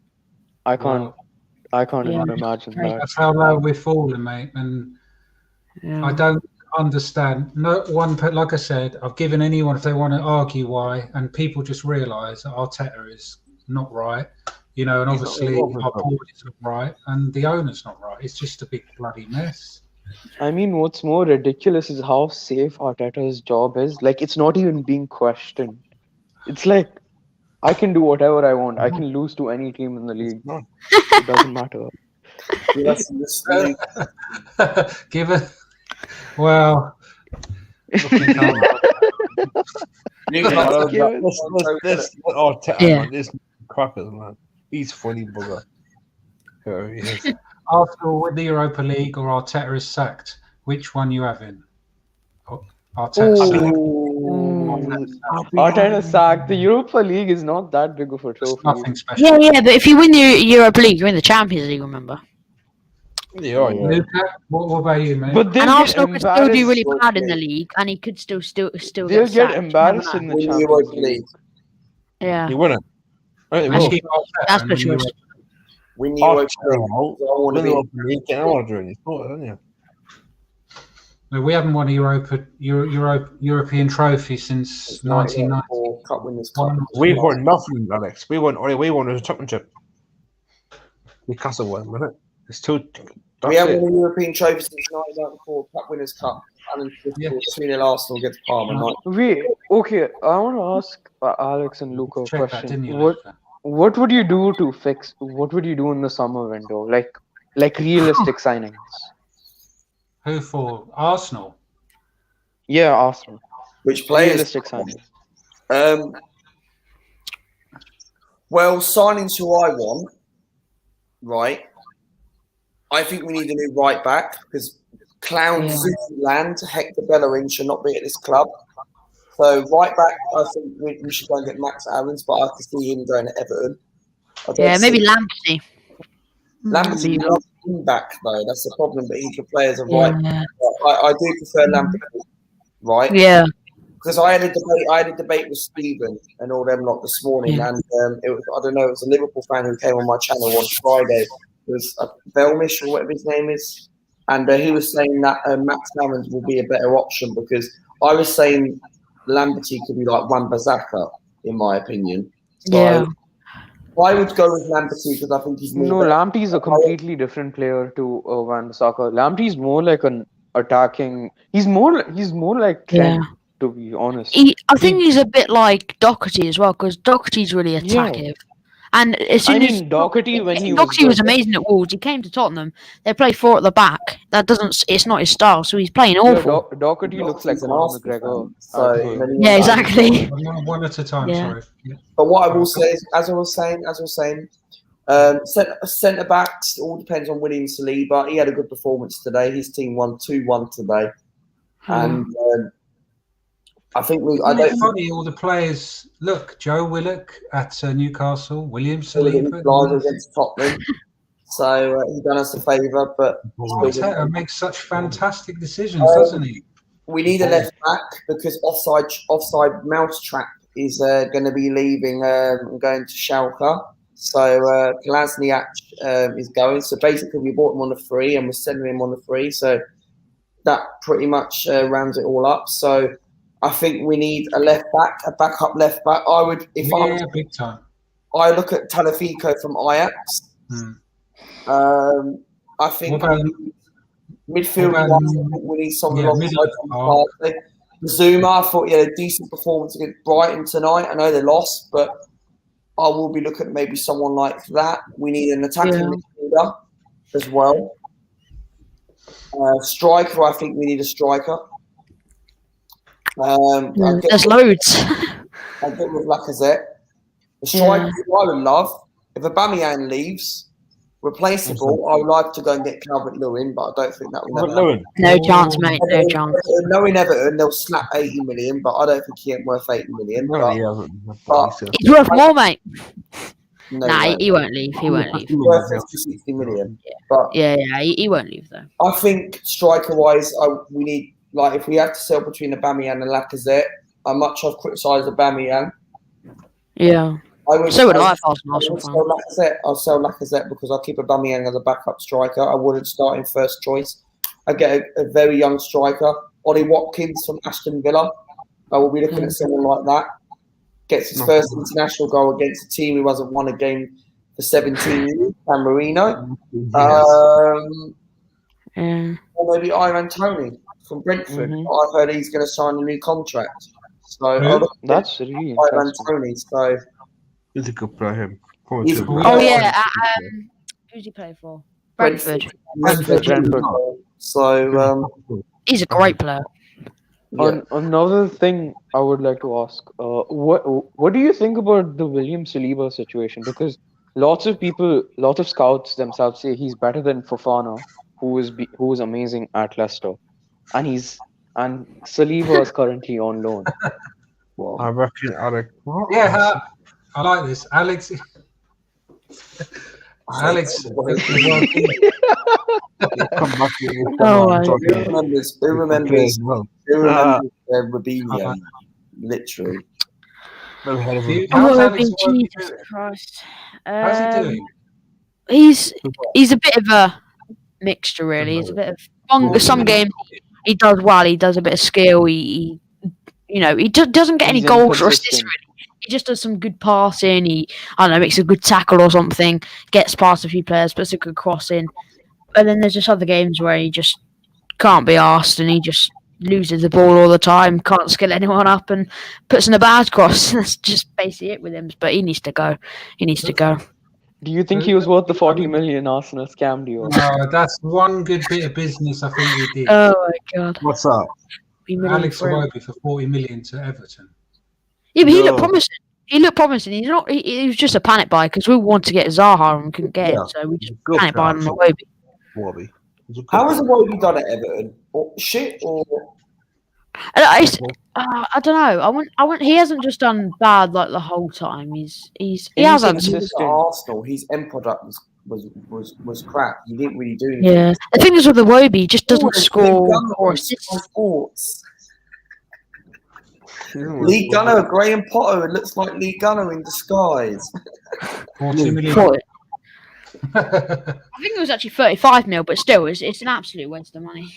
I can't even imagine that. That's how low we're falling, mate. And I don't understand. No one, like I said, I've given anyone if they want to argue why, and people just realise that Arteta is not right. You know, and obviously our board is not right, and the owner's not right. It's just a big bloody mess. I mean, what's more ridiculous is how safe Arteta's job is. Like, it's not even being questioned. It's like, I can do whatever I want. I can lose to any team in the league. It doesn't matter. Give it. Well. This Arteta, man, this crackers, man. He's funny, bugger. He is. Arsenal win the Europa League or Arteta is sacked. Which one you having? Arteta. Arteta sacked. The Europa League is not that big of a trophy. Nothing special. Yeah, but if you win the Europa League, you win the Champions League. Remember? Yeah. Luca, what about you, mate? But And Arsenal could still do really bad in the league, and he could still they'll get get sacked. embarrassed in the Champions League. Yeah, You win it. Right, that's the choice. Win the Europa League. Get out of doing it, No, we haven't won a European trophy since 1990. Cup Winners' Cup. We've won nothing, Alex. We won a championship. Newcastle won, wasn't it? It's two. We haven't won a European trophy since 1994 Cup Winners' Cup. And 2-0 Arsenal against Parma. Wait, okay. I want to ask Alex and Luca a Check that, question. didn't you, Luca? What would you do to fix? What would you do in the summer window? Like realistic signings. Who for? Arsenal? Yeah, Arsenal. Which players? Realistic signings. Well, signings who I want, right? I think we need a new right back because Clown Land, Hector Bellerin should not be at this club. So right back, I think we should go and get Max Aarons, but I can see him going to Everton. Maybe Lamptey. Lamptey loves him back though. That's the problem. But he can play as a right back. I do prefer Lamptey, right? Yeah. because I had a debate with Stephen and all them lot this morning, and it was, I don't know, it was a Liverpool fan who came on my channel on Friday. It was Velmish or whatever his name is, and he was saying that Max Hammond will be a better option, because I was saying Lamberty could be like Wan-Bissaka in my opinion. So I would go with Lamberty because I think he's more. No, Lamptey's a completely different player to Wan-Bissaka. Lamptey's more like an attacking. He's more like Trent, to be honest. I think he's a bit like Doherty as well, because Doherty's really attacking. And as soon as Doherty, when Doherty was amazing at Wolves, he came to Tottenham. They play 4 at the back. It's not his style, so he's playing awful. Doherty looks like Conor McGregor. So exactly. One at a time. Sorry. Yeah. But what I will say is, as I was saying, centre backs all depends on William Saliba. He had a good performance today. His team won 2-1 today, and I think funny, all the players. Look, Joe Willock at Newcastle, William Saliba against Tottenham. So he done us a favour, but Arteta makes such fantastic decisions, doesn't he? We need a left back because offside Mousetrap is going to be leaving and going to Schalke. So Kolasinac is going. So basically, we bought him on the free and we're sending him on the free. So that pretty much rounds it all up. So I think we need a left back, a backup left back. I would, if big time. I look at Tagliafico from Ajax. I think midfield. We need someone alongside Zuma. I thought he had a decent performance against Brighton tonight. I know they lost, but I will be looking at maybe someone like that. We need an attacking midfielder as well. Striker, I think we need a striker. There's loads. I'll get with Lacazette. The striker I would love, if Aubameyang leaves, replaceable, I would like to go and get Calvert-Lewin, but I don't think that will never happen. No chance, mate. No chance. Knowing Everton, they'll slap 80 million, but I don't think he ain't worth 80 million. But he's worth more, mate. No, he won't leave. He won't leave. He's worth 60 million. But he won't leave though. I think striker-wise, we need, like, if we have to sell between Aubameyang and Lacazette, I've criticised Aubameyang. Yeah. So would I if I was an Arsenal fan. I'll sell Lacazette because I'll keep Aubameyang as a backup striker. I wouldn't start him first choice. I get a very young striker, Ollie Watkins from Aston Villa. I will be looking at someone like that. Gets his first international goal against a team who hasn't won a game for 17 years, San Marino. Or maybe Ivan Toney from Brentford. I've heard he's going to sign a new contract. So that's really Ivan Toney. So he's a good player. Him. Who's he play for? Brentford. So he's a great player. Another thing I would like to ask: what do you think about the William Saliba situation? Because lots of scouts themselves say he's better than Fofana, who was amazing at Leicester, and Saliba is currently on loan. Well, I reckon Alex. Yeah, I like this, Alex. Who remembers Robinho? Literally. Jesus Christ. How's he doing? He's a bit of a mixture, really. He's a bit of some games he does well. He does a bit of skill. He doesn't get any goals or assists. Really. He just does some good passing. Makes a good tackle or something. Gets past a few players, puts a good cross in. But then there's just other games where he just can't be arsed and he just loses the ball all the time. Can't skill anyone up and puts in a bad cross. That's just basically it with him. But he needs to go. Do you think he was worth the 40 million Arsenal scam deal? No, that's one good bit of business I think we did. Oh my god! What's up? Alex Iwobi for 40 million to Everton. Yeah, but he looked promising. He's not. He was just a panic buy because we wanted to get Zaha and we couldn't get him, so we just panic buyed on Iwobi. How has Iwobi done at Everton? Shit or? I don't know. He hasn't just done bad like the whole time. He has done. Arsenal, his end product was crap. He didn't really do anything. Yeah, the thing is with Iwobi, he just doesn't score or assist. Lee Gunner, Graham Potter. It looks like Lee Gunner in disguise. 40 million. I think it was actually 35 mil, but still, it's an absolute waste of money.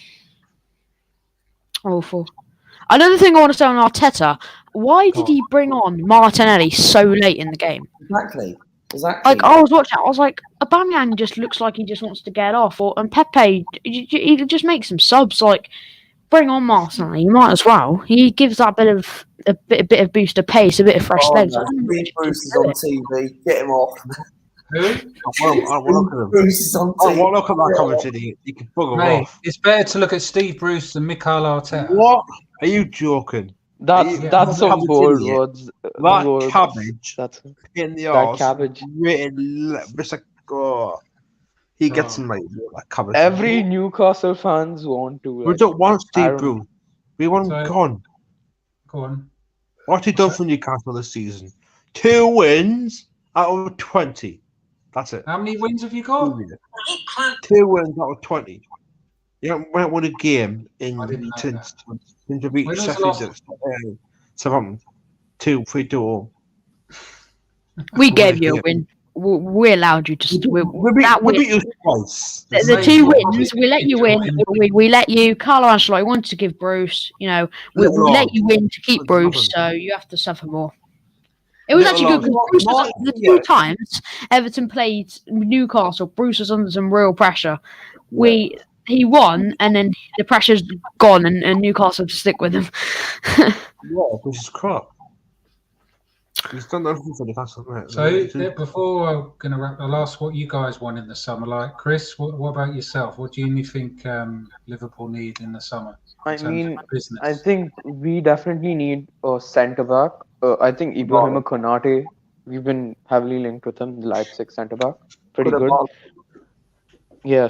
Awful. Another thing I want to say on Arteta, why did he bring on Martinelli so late in the game? Exactly. Like, I was watching it, I was like, Aubameyang just looks like he just wants to get off, and Pepe, he just makes some subs, like, bring on Martinelli, you might as well. He gives that a bit of boost of pace, a bit of fresh legs. No. Bruce is on TV. Get him off. Who? Bruce is on Oh, TV. well, look at that commentary. You can bugger Mate, off. it's better to look at Steve Bruce than Mikel Arteta. What? Are you joking? That's some bold words. That cabbage That's in the that arse. cabbage. It's like, he gets him right. That cabbage. Every Newcastle fans want to. We don't want Steve Aaron. Bruce. We want him gone. Go on. What's he done for Newcastle this season? 2 wins out of 20. That's it. How many wins have you got? 2 wins out of 20. You haven't won a game since we beat When was the Sheffield. Southampton. 2-3 all. We gave you a win. We allowed you to. We beat you twice. The 2 wins, we let you win. We let you. Carlo Ancelotti wanted to give Bruce. We let you win to keep Bruce, so you have to suffer more. It was actually good because Bruce was, the 2 times Everton played Newcastle, Bruce was under some real pressure. He won, and then the pressure's gone, and Newcastle to stick with him. This is crap. He's done nothing for Newcastle. So before I'm going to wrap, I'll ask what you guys want in the summer. Like Chris, what about yourself? What do you think Liverpool need in the summer? I think we definitely need a centre back. I think Ibrahim Konate. We've been heavily linked with him, the Leipzig centre back. Pretty good. Yeah,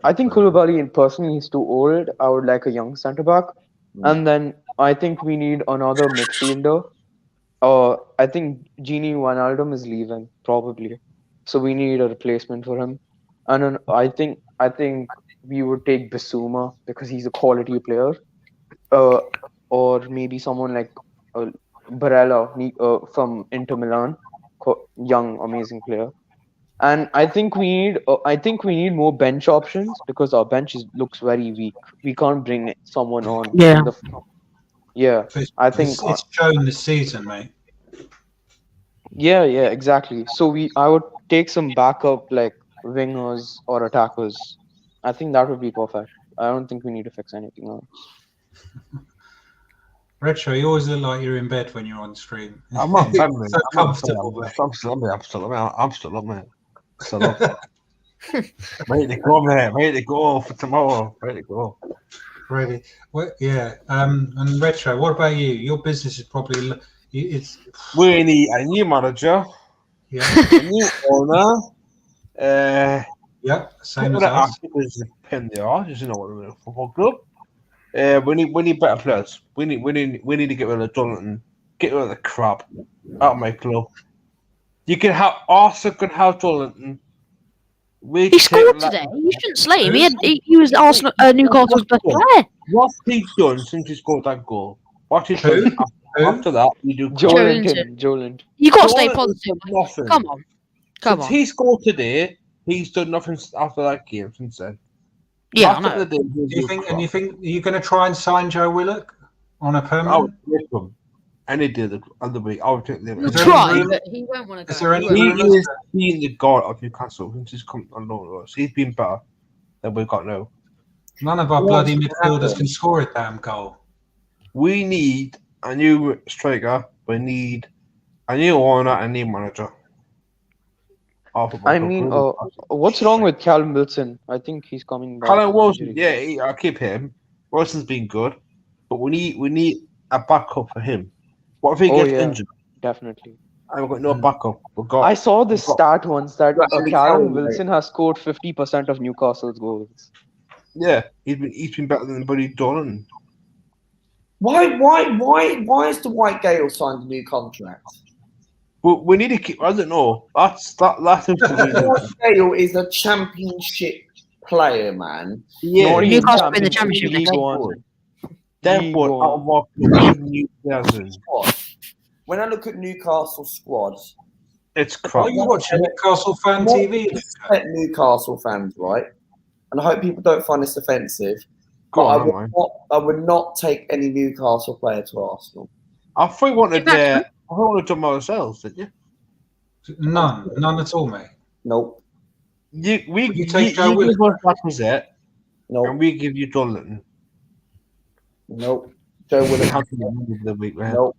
I think Koulibaly, personally, he's too old. I would like a young centre back. And then I think we need another midfielder. I think Gini Wijnaldum is leaving, probably. So we need a replacement for him. And then I think we would take Bissouma because he's a quality player. Or maybe someone like Barella from Inter Milan, young, amazing player. And I think we need more bench options because our bench looks very weak. We can't bring someone on. I think it's shown this season, mate. Yeah, exactly. So I would take some backup like wingers or attackers. I think that would be perfect. I don't think we need to fix anything else. Retro, you always look like you're in bed when you're on stream. I'm not bad, mate. So comfortable. I'm still up, mate. Still up. Ready to go, mate. Ready to go for tomorrow. Ready to go. Ready. Well, yeah. And Retro, what about you? Your business is probably we need a new manager. Yeah. A new owner. Yep. Same as us. Is a pin the arse, you know what we're a football club. We need better players. We need to get rid of Jonathan. Get rid of the crap out of my club. You can have Arsenal can have Jonathan. He scored today. You shouldn't slay him. He was Arsenal, Newcastle's best player. What's he done since he scored that goal? What he's done after that? You do Joelinton. You got to stay positive. Come on. Since he scored today, he's done nothing after that game since then. Yeah, I know. Do you think you're going to try and sign Joe Willock on a permanent? I would take him. Any day of the week, I would take them. He'll try, but he won't want to go. Is there any he is being the god of Newcastle since he's come on loan. He's been better than we've got now. None of our bloody midfielders can score a damn goal. We need a new striker. We need a new owner and a new manager. What's wrong with Callum Wilson? I think he's coming back. Callum Wilson, I keep him. Wilson's been good, but we need a backup for him. What if he gets injured? Definitely. I've got no backup. I saw this stat once that Callum Wilson has scored 50% of Newcastle's goals. Yeah, he's been better than Buddy Dolan. Why is the White Gale signed a new contract? But we need to keep. I don't know. That's White Gale is a championship player, man. Yeah, Newcastle in the championship next year. Then put out of our new players in. When I look at Newcastle squads, It's Are crap. you watching Newcastle fan More TV? respect Newcastle fans, right? And I hope people don't find this offensive. Go But on, I would not take any Newcastle player to Arsenal. I thought you wanted Jamal ourselves, didn't you? None at all, mate. Nope. You take Joe Willock? give us Lacazette, Nope. and we give you Jolinton. Nope. Joe Willock. Nope. Nope.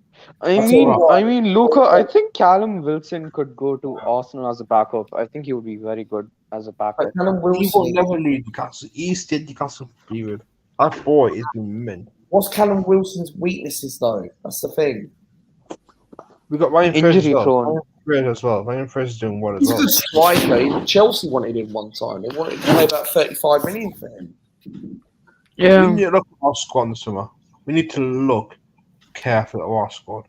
I mean, Luca. I think Callum Wilson could go to Arsenal as a backup. I think he would be very good as a backup. But Callum He will Wilson. never leave Newcastle. He stayed Newcastle period. That boy is been mint. What's Callum Wilson's weaknesses, though? That's the thing. We got Ryan Injury Fraser prone. as well. Ryan Fraser's doing well as He's a well. good striker. Chelsea wanted him one time. They wanted to pay about 35 million for him. We Yeah. need to look at our squad in the summer. We need to look carefully at our squad.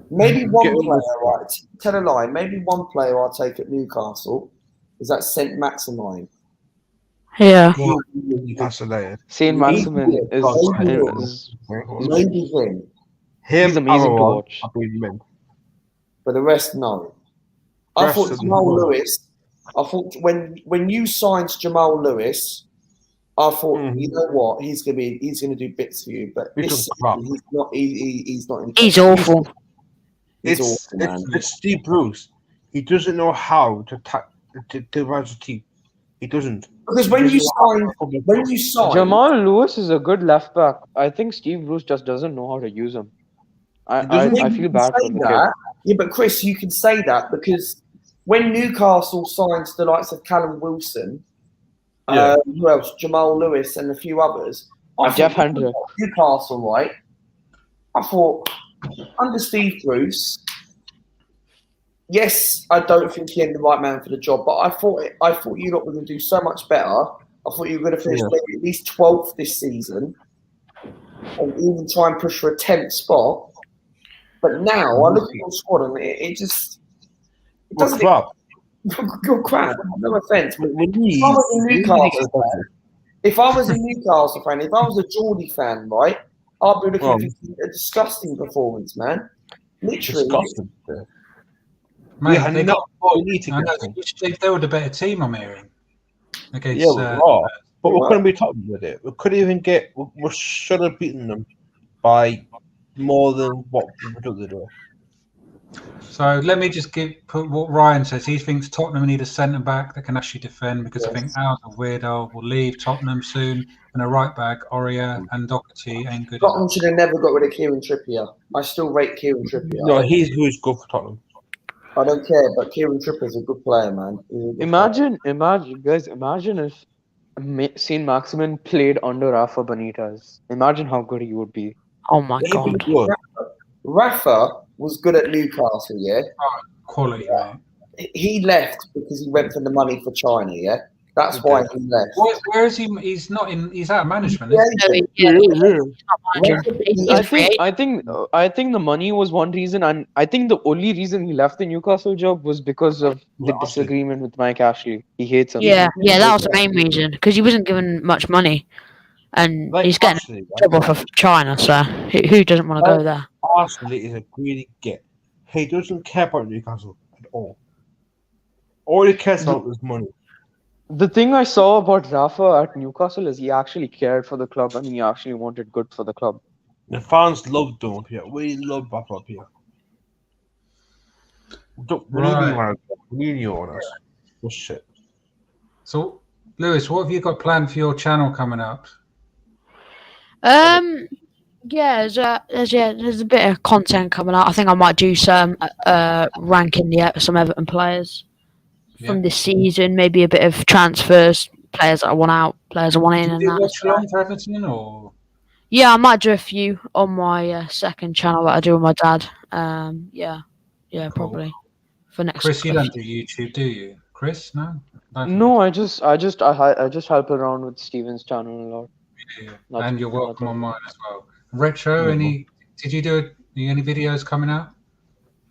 Maybe one Get rid of player, this right? Tell a lie. Maybe one player I'll take at Newcastle is that Saint Maximin. Yeah. Newcastle United. Saint Maximin is Maybe him. Him, He's amazing to Arrow, watch. have been mint. But the rest, no. I Rest thought of Jamal them, no. Lewis. I thought when you signed Jamal Lewis, I thought you know what he's gonna do bits for you, but He's this crap. season, he's not. He's not. He's awful. He's It's awful, man. it's Steve Bruce. He doesn't know how to manage a team. He doesn't. Because when you sign, Jamal Lewis is a good left back. I think Steve Bruce just doesn't know how to use him. I feel bad for the kid. Yeah, but Chris, you can say that because when Newcastle signs the likes of Callum Wilson, who else? Jamal Lewis and a few others. Jeff Hendrick. Newcastle, right? I thought under Steve Bruce. Yes, I don't think he had the right man for the job, but I thought you lot were going to do so much better. I thought you were going to finish maybe at least 12th this season, and even try and push for a 10th spot. But now I look at your squad and it doesn't. Crap. Good crap. No offense. But We if need- I was a Newcastle fan, if I was a Geordie fan, right, I'd be looking for a disgusting performance, man. Literally. Disgusting. Mate, Yeah, they no, got. we need to I get know, them. they were the better team, I'm hearing. Against, Yeah, we are. But we What? couldn't be top with it. We couldn't even get. We should have beaten them by more than what we took the door. So let me just put what Ryan says. He thinks Tottenham need a centre back that can actually defend because I think Al's a weirdo will leave Tottenham soon, and a right back, Aurier and Doherty ain't good. Scotland should have never got rid of Kieran Trippier. I still rate Kieran Trippier. No, he's who's good for Tottenham. I don't care, but Kieran Trippier's a good player, man. Imagine if Saint Maximin played under Rafa Benitez. Imagine how good he would be. Oh my He'd be god. good. Rafa was good at Newcastle, yeah? Quality, mate. He left because he went for the money for China, yeah? That's why he left. Where is he? He's not in. He's out of management. Yeah, Isn't he? I think the money was one reason, and I think the only reason he left the Newcastle job was because of the disagreement with Mike Ashley. He hates him. Yeah, that was the main reason because he wasn't given much money, and he's getting a job off of China. So who doesn't want to go there? Arsenal is a greedy get. He doesn't care about Newcastle at all. All he cares about is money. The thing I saw about Rafa at Newcastle is he actually cared for the club and he actually wanted good for the club. The fans loved him up here. We love Rafa up here. We need on us. What shit. So, Lewis, what have you got planned for your channel coming up? Yeah, there's a bit of content coming out. I think I might do some ranking some Everton players from this season. Maybe a bit of transfers, players that I want out, players I want in, and Do you that. watch along for Everton or? Yeah, I might do a few on my second channel that I do with my dad. Yeah, Cool. probably for next. Chris, you don't do YouTube, do you? Chris, no. No, I just help around with Steven's channel a lot. Yeah. And you're welcome on mine as well. Retro, did you do any videos coming out?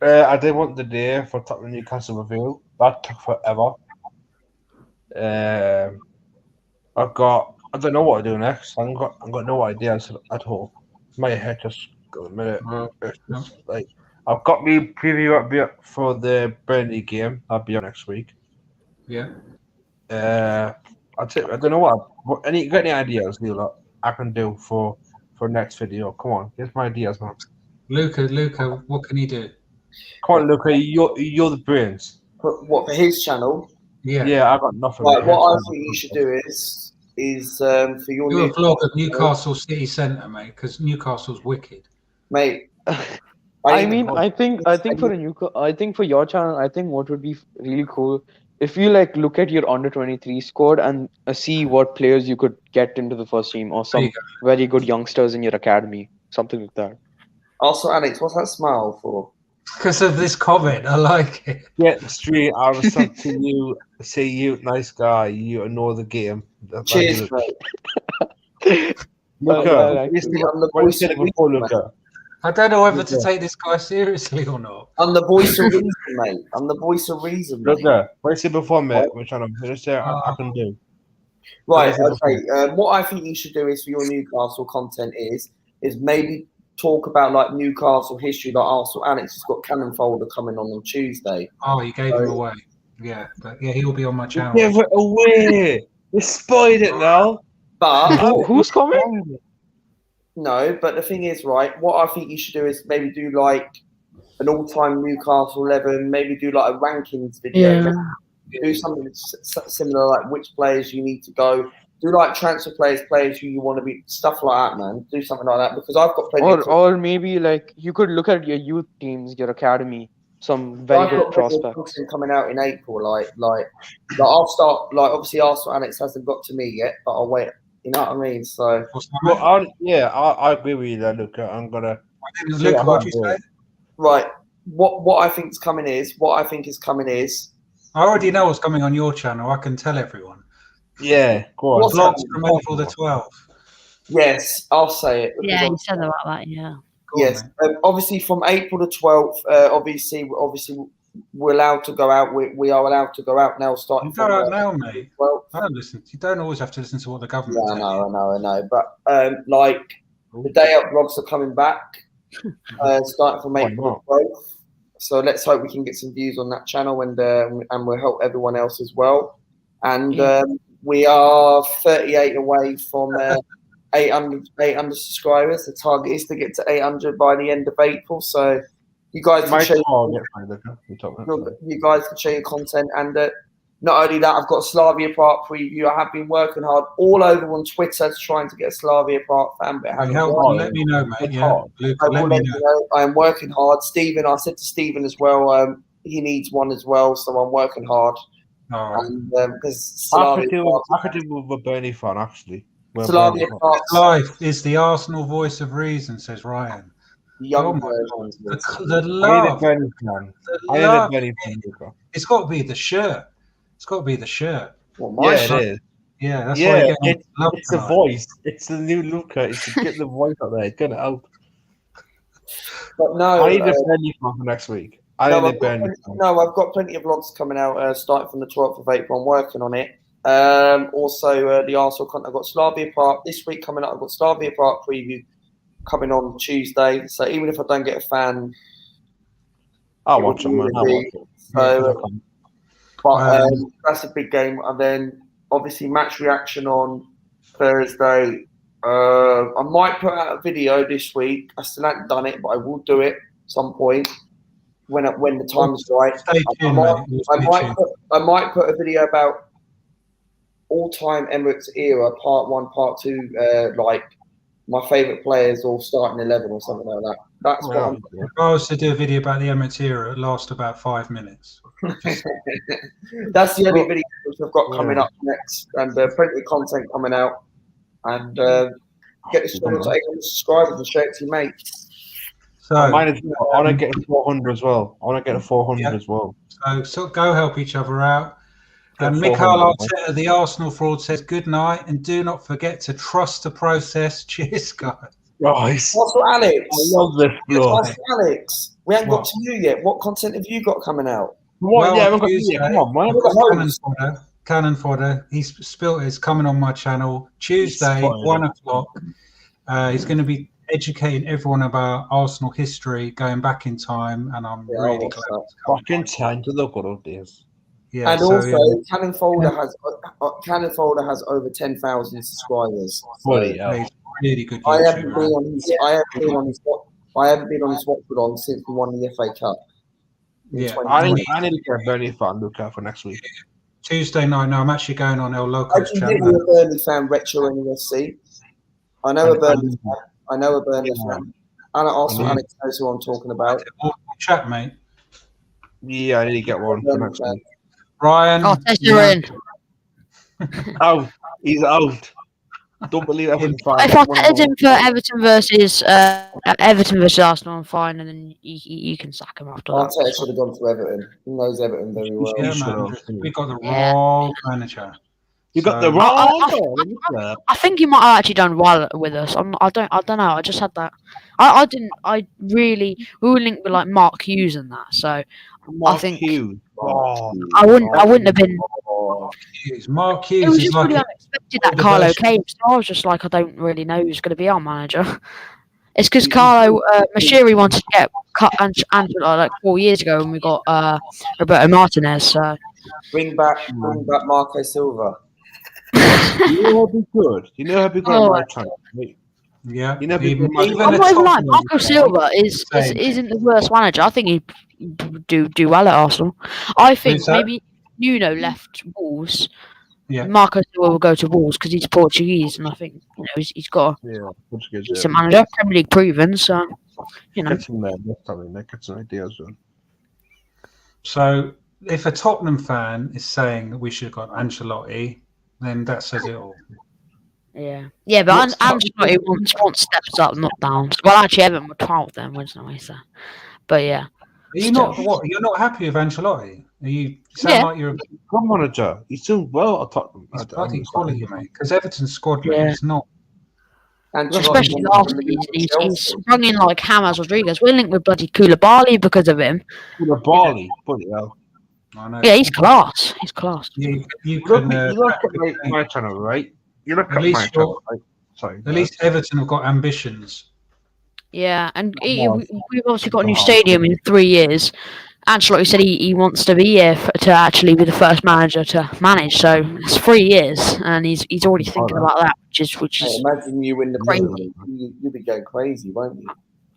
I did want the day for Tottenham Newcastle reveal. That took forever. I've got I don't know what to do next. I've got no ideas at all. My head just got a minute. It's just, like I've got me preview up for the Burnley game. I'll be on next week. Yeah. I'd say I don't know what got any ideas, Neil, I can do for next video. Come on, here's my ideas, man. Luca, what can he do? Come on, Luca, you're the brains. What for his channel? Yeah, I got nothing. Right, what I think you should do is for your Do a vlog of Newcastle City Centre, mate, because Newcastle's wicked. mate. I think for your channel, I think what would be really cool if you like look at your under 23 squad and see what players you could get into the first team or some very good youngsters in your academy, something like that. Also, Alex, what's that smile for? Because of this comment, I like it. Get the street. I was up to you. Say you, nice guy. You know the game. Cheers, mate. Luca, what you said before, Luca? I don't know whether to take this guy seriously or not. I'm the voice of reason, mate. I'm the voice of reason, mate. Luca, what you said before, mate? Which I'm going to say I can do. Right, okay. What I think you should do is for your Newcastle content is maybe talk about like Newcastle history, like Arsenal. Alex has got Cannon Folder coming on Tuesday. Oh, you gave him away. Yeah, but yeah, he'll be on my channel. Give it away. You spoiled it now. But who's coming? No, but the thing is, right, what I think you should do is maybe do like an all-time Newcastle 11, maybe do like a rankings video. Yeah. Do something similar, like which players you need to go. Do like transfer players who you want to be, stuff like that, man. Do something like that because I've got plenty. Or maybe like you could look at your youth teams, your academy, some very good prospects coming out in April. Like I'll start. Like obviously, Arsenal Alex hasn't got to me yet, but I'll wait. You know what I mean? So I agree with you there, Luca. I'm gonna. Luca, what do you say? Right. What I think is coming is. I already know what's coming on your channel. I can tell everyone. Yeah, go on. Vlogs from April the 12th. Yes, I'll say it. Yeah, you said about that. Yeah. Yes, obviously from April the 12th. Obviously, we're allowed to go out. We are allowed to go out now. Starting. You go out now, mate. Well, I don't listen. You don't always have to listen to what the government. Yeah, I know. But like the day out vlogs are coming back, starting from April the 12th. So let's hope we can get some views on that channel, and we'll help everyone else as well. And we are 38 away from 800 subscribers. The target is to get to 800 by the end of April. So you guys can share. You guys can share your content, and not only that, I've got a Slavia Park preview. I have been working hard all over on Twitter trying to get a Slavia Park fan, but let me know, mate. Yeah, Luke, let me know. I am working hard. Stephen, I said to Stephen as well. He needs one as well, so I'm working hard. All right. Because I could do with a Burnley fan actually. Slavia Park life is the Arsenal voice of reason, says Ryan. Young the love. I am a Burnley fan. It's got to be the shirt. It's got to be the shirt. Well, it is. Yeah, that's why it's the voice. It's the new Luca. It's to get the voice out there. It's gonna help. But no, I need a Burnley fan for next week. I've got plenty of vlogs coming out starting from the 12th of April. I'm working on it. Also, the Arsenal content. I've got Slavia Park this week coming up. I've got Slavia Park preview coming on Tuesday. So even if I don't get a fan, I'll watch it, man. But that's a big game. And then obviously match reaction on Thursday. I might put out a video this week. I still haven't done it, but I will do it at some point when the time is right. I might put a video about all-time Emirates era, part 1, part 2, like my favourite players or starting 11 or something like that. That's what I'm doing. If I was to do a video about the Emirates era, it lasts about 5 minutes. That's the only video which I've got coming up next, and plenty of content coming out. And get this channel to 800 subscribers and share it to your mates. So I want to get a 400 as well. I want to get a 400 as well. So go help each other out. And Mikel Arteta, the Arsenal fraud, says good night, and do not forget to trust the process. Cheers, guys. Nice. What's for Alex? I love this. What's for Alex? We haven't got to you yet. What content have you got coming out? What? Yeah, I haven't got to you yet. Come on, man. cannon fodder. He's spilt it. It's coming on my channel Tuesday, 1 o'clock. He's going to be educating everyone about Arsenal history, going back in time, and I'm really glad. Back in time to the good old days. Yeah, and also, Cannon Folder has over 10,000 subscribers. So he's really good. I haven't been on his watch since we won the FA Cup. Yeah, I need to get a Burnley fan Luca for next week. Tuesday night. No, I'm actually going on El Loco's channel. I can get you a Burnley fan retro NUSC. I know a Burnley fan. And Arsenal Alex knows who I'm talking about. Chat, mate. Yeah, I need to get one for next week. Ryan. Arteta in. Out. He's out. Don't believe it. If I put him for Everton versus Arsenal, I'm fine, and then you can sack him after that. Arteta should have gone to Everton. He knows Everton very well. Yeah, man, we got the wrong manager. You got the wrong. I think he might have actually done well with us. I don't know. I just had that. We were linked with like Mark Hughes and that. So I think Hughes. I wouldn't have been. Mark Hughes. It was just really unexpected that Carlo came. So I was just like, I don't really know who's going to be our manager. It's because Carlo Mashiri wanted to get cut Angela like 4 years ago when we got Roberto Martinez. So bring back Marco Silva. You know how good. You know how big my channel. Yeah. You know, I'm not even lying. Marco Silva isn't the worst manager. I think he'd do well at Arsenal. I think maybe Nuno left Wolves. Yeah. Marco Silva will go to Wolves because he's Portuguese, and I think he's got a manager, Premier League proven. So get some there. Get some ideas. So if a Tottenham fan is saying that we should have got Ancelotti, then that says it all. Yeah, but Ancelotti wants steps up, not down. Well, actually, Everton were 12th then, wasn't it? So, but yeah. Are you not You're not happy with Ancelotti? You sound like you're a good manager. He's doing well at Tottenham. He's bloody quality, mate. Because Everton's squad, mate, it's not. Especially last season, he's brought in like James Rodriguez. We're linked with bloody Koulibaly because of him. Koulibaly, bloody hell. I know. Yeah, he's class. He's class. You look at my channel, right? You look at my channel, right? Sorry. At least Everton have got ambitions. Yeah, and we've obviously got a new stadium in 3 years. Ancelotti said he wants to be here to actually be the first manager to manage. So it's 3 years, and he's already thinking about that, which is imagine you win the crazy. You'd be going crazy, won't you?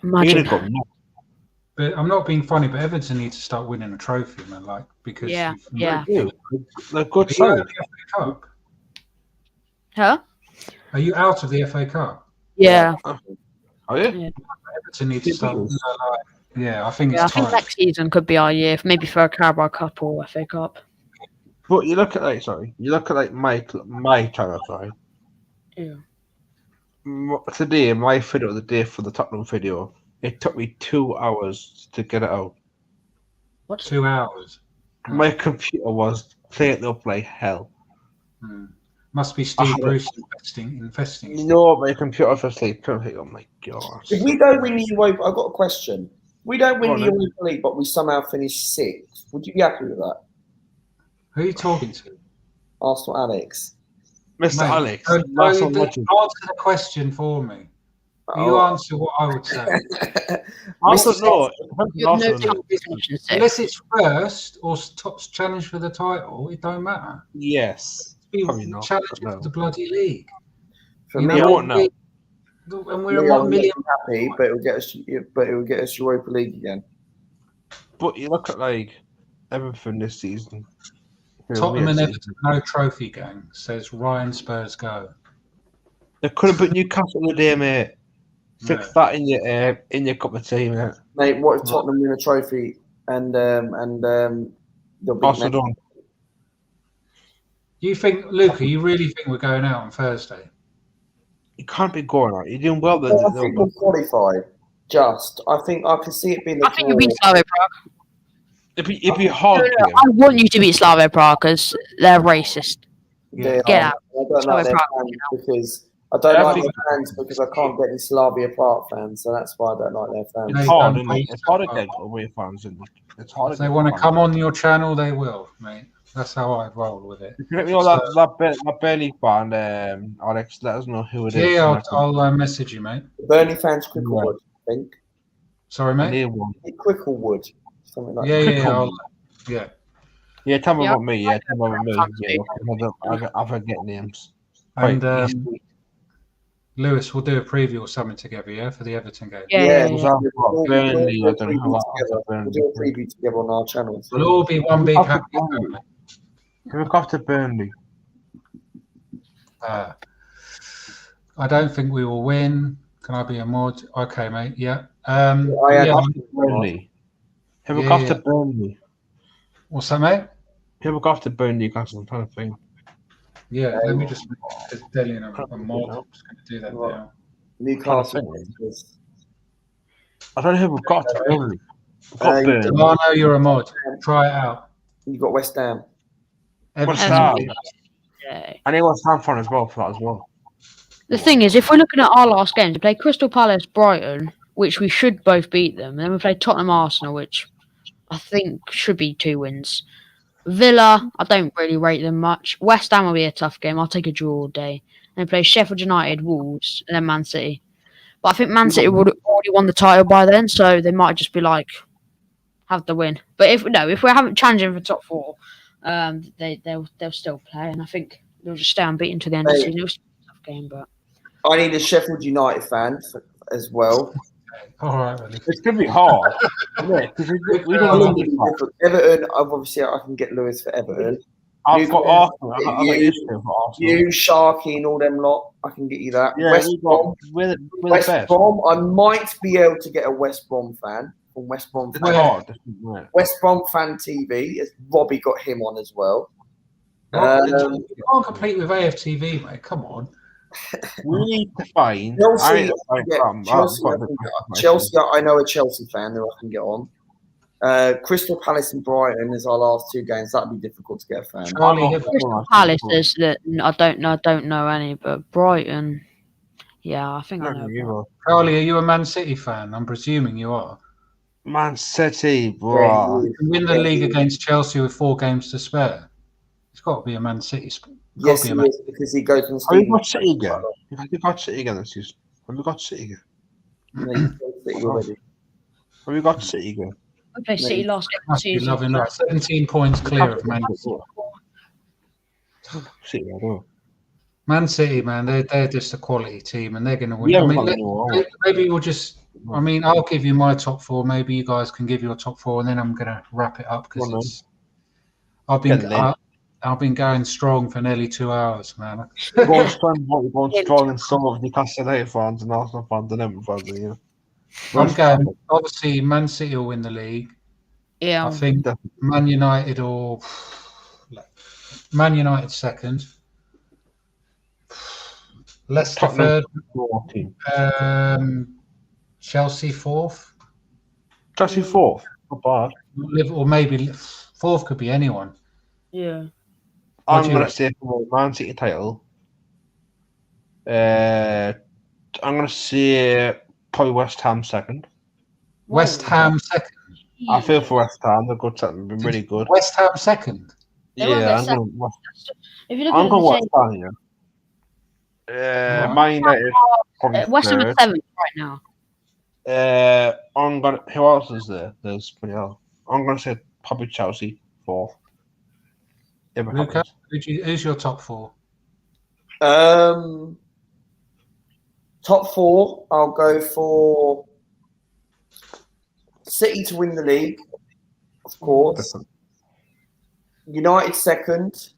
Imagine. But I'm not being funny, but Everton need to start winning a trophy, man. Like because yeah. They're good. Are you out of the FA Cup? Huh? Are you out of the FA Cup? Yeah. Oh yeah. Everton need to start. Yeah, I think it's I think next season could be our year, maybe for a Carabao Cup or FA Cup. But you look at my channel, sorry. Yeah. Today, my video of the day for the Tottenham video, it took me 2 hours to get it out. What? 2 hours? My computer was playing up like hell. Must be Steve Bruce investing. No, my computer was like, oh my gosh. If we don't win the Europa, I've got a question. We don't win the Europa League, but we somehow finish 6th. Would you be happy with that? Who are you talking to? Arsenal Alex. Mr. Alex. Answer the question for me. You answer what I would say. Unless it's first or top challenge for the title, it don't matter. Yes. Challenge for the bloody league. For me, and we're 1 million happy, but it will get us Europa League again. But you look at like everything this season. Tottenham and Everton, no trophy gang, says Ryan Spurs go. They could have put Newcastle the day, mate. Fix that in your cup of tea, mate. Mate, what if Tottenham win a trophy and they'll be done. You think, Luca? You really think we're going out on Thursday? You can't be going out. You're doing well. I think we'll qualify. I think I can see it being. I think you'll beat Slavia Prague. It'd be hard. No, I want you to beat Slavia Prague because they're racist. Yeah, get out. I don't like their fans because I don't like their fans because I can't get any Slavia Prague fans, so that's why I don't like their fans. It's hard, isn't it? It's hard to get away fans, isn't it? It's hard. If they want to come on your channel, they will, mate. That's how I roll with it. If you let me know that Burnley fan, Alex, let us know who it is. Yeah, I'll message you, mate. Burnley fans, Cricklewood, I think. Sorry, mate. Cricklewood, something like Yeah, that. yeah. Yeah, tell me about me. Yeah, tell me about me. Yeah, I forget names. And Right, Lewis, we'll do a preview or something together, yeah, for the Everton game. Burnley. I don't know We'll do a preview together on our channel. We'll all be one big happy family. Can we go after Burnley? I don't think we will win. Can I be a mod? Okay, mate. Yeah. Burnley. Can we go after Burnley? What's that, mate? Can we go after Burnley? Because I'm trying to think. Yeah, let me just make Deli and a mod. I'm just going to do that now. Newcastle. I don't know who we've got to Burnley. I know you're a mod. Try it out. You've got West Ham. West Ham. Yeah. I need West Ham fan as well for that as well. The thing is, if we're looking at our last games, we played Crystal Palace, Brighton, which we should both beat them. And then we played Tottenham, Arsenal, which I think should be 2 wins. Villa, I don't really rate them much. West Ham will be a tough game. I'll take a draw all day. And then play Sheffield United, Wolves, and then Man City. But I think Man City would have already won the title by then, so they might just be like, have the win. But if we haven't challenging for top 4, they'll still play, and I think they'll just stay unbeaten to the end of the season. It was a tough game, but I need a Sheffield United fan as well. All right, really. It's going to be hard. We don't Everton, obviously, I can get Lewis for Everton. I've got Arsenal. You, Sharky, and all them lot, I can get you that. Yeah, we're the best. Brom, I might be able to get a West Brom fan from West Brom fan. West Brom fan TV. Robbie got him on as well. You can't compete with AFTV, mate. Come on. We need to find Chelsea. I know a Chelsea fan who I can get on. Crystal Palace and Brighton is our last 2 games. That'd be difficult to get a fan. Crystal Palace is that I don't know any, but Brighton, yeah, I think I know. Charlie, are you a Man City fan? I'm presuming you are. Man City, bro. You can win the league against Chelsea with 4 games to spare. It's got to be a Man City. Yes, he is, because he goes on. Have you got City again? Have you got City again this season? Have you got City again? No, you've got City already. Have you got City again? We played City last game. Must be loving that. 17 points clear of Man City. Man City, man, they're just a quality team, and they're going to win. Yeah, maybe we'll just. I mean, I'll give you my top 4. Maybe you guys can give your top 4, and then I'm going to wrap it up because I've been going strong for nearly 2 hours, man. Going strong and some of Newcastle United fans and Arsenal fans and Everton fans, you know. I'm going. Obviously, Man City will win the league. Yeah, I think Man United second. Leicester third. Chelsea fourth. Chelsea fourth. Not bad. Or maybe fourth could be anyone. Yeah. I'm going to say for the Man City title. I'm going to say probably West Ham second. West Ham second. I feel for West Ham. They've got something been really good. West Ham second. Yeah, I'm going West Ham here. Man United probably West Ham third. is 7th right now. Who else is there? There's I'm going to say probably Chelsea fourth. Luca, who's your top 4? Top 4, I'll go for City to win the league, of course. United second,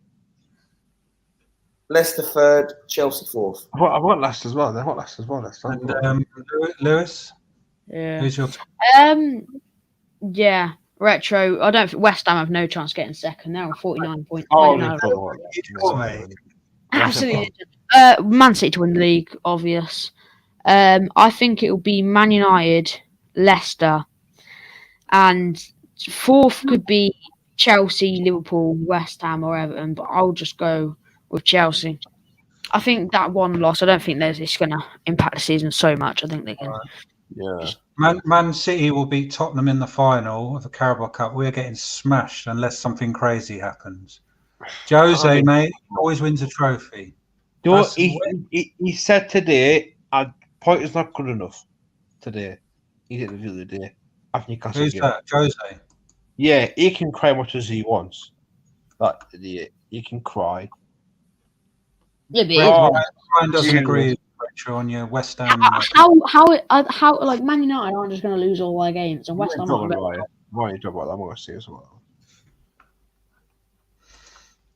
Leicester third, Chelsea fourth. I've got Leicester as well. And Lewis, yeah. Who's your top? Yeah. Retro. I don't think West Ham have no chance getting second. They're on 49 points. Absolutely. Man City to win the league, obvious. I think it will be Man United, Leicester, and fourth could be Chelsea, Liverpool, West Ham, or Everton. But I'll just go with Chelsea. I think that one loss, I don't think it's going to impact the season so much. I think they can Yeah. Man City will beat Tottenham in the final of the Carabao Cup. We're getting smashed unless something crazy happens. Jose, mate, always wins a trophy. You know, he said today, "Our point is not good enough." Today, he did the other day. After Newcastle Who's game. that? Jose. Yeah, he can cry much as he wants. That idiot, he can cry. Yeah, but Ryan doesn't agree with Retro on your West Ham. how like Man United aren't just going to lose all their games and West Ham aren't. Why are you talking about that? I'm going to say as well.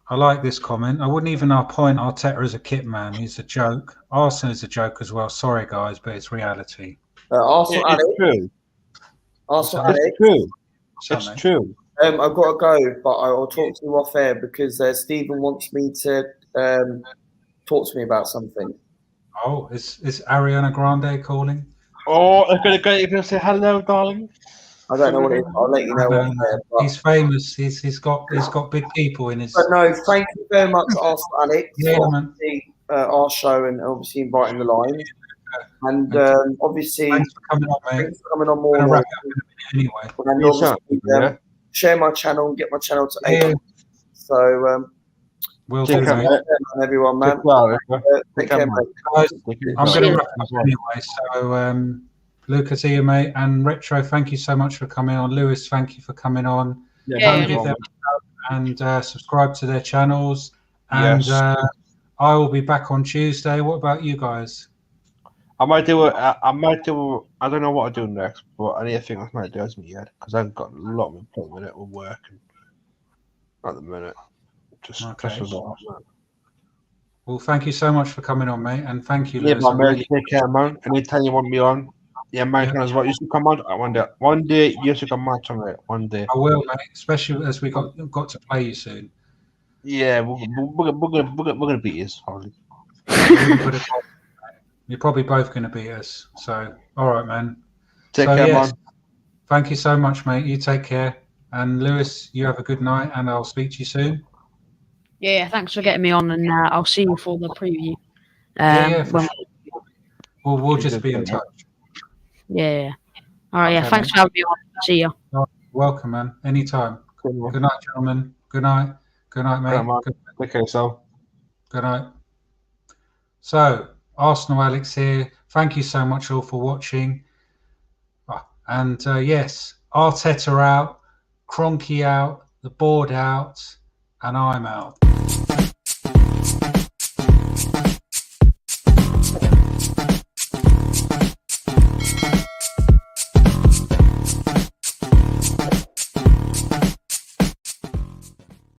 I like this comment. I wouldn't even appoint Arteta as a kit man. He's a joke. Arsenal is a joke as well. Sorry, guys, but it's reality. Arsenal, it's true. Arsenal, it's true. It's true. I've got to go, but I'll talk to you off air because Stephen wants me to talk to me about something. Oh, is Ariana Grande calling? Oh, I'm going to say hello, darling. I don't know what it is. I'll let you know off air. He's famous. He's got big people in his. But no, thank you very much, Arsenal Alex, for our show and obviously inviting the line. And obviously, thanks for coming on, mate. Thanks for coming on more. Anyway. Share my channel and get my channel to 8. So, we'll do, mate. Everyone, man. Take care, mate. Guys, I'm going to wrap up anyway. So, Luca, see you, mate. And Retro, thank you so much for coming on. Lewis, thank you for coming on. And subscribe to their channels. And I will be back on Tuesday. What about you guys? I might do. I don't know what I'll do next, but I need to think of my ideas yet because I've got a lot of employment at work at the minute. Just well, thank you so much for coming on, mate, and thank you, Lewis. Really... Take care, man. Anytime you want me on, as well. You should come on one day. You should come on it one day. I will, mate. Especially as we got to play you soon. Yeah, we're gonna beat you, probably. You're probably both going to beat us. So, all right, man. Take care, man. Thank you so much, mate. You take care. And Lewis, you have a good night, and I'll speak to you soon. Yeah, thanks for getting me on, and I'll see you for the preview. Sure. We'll just be in touch. Yeah. All right, thanks for having me on. See you. Welcome, man. Anytime. Good night, gentlemen. Good night. Good night, mate. Take care, so. Good night. So, Arsenal Alex here. Thank you so much all for watching. And yes, Arteta out, Kroenke out, the board out, and I'm out.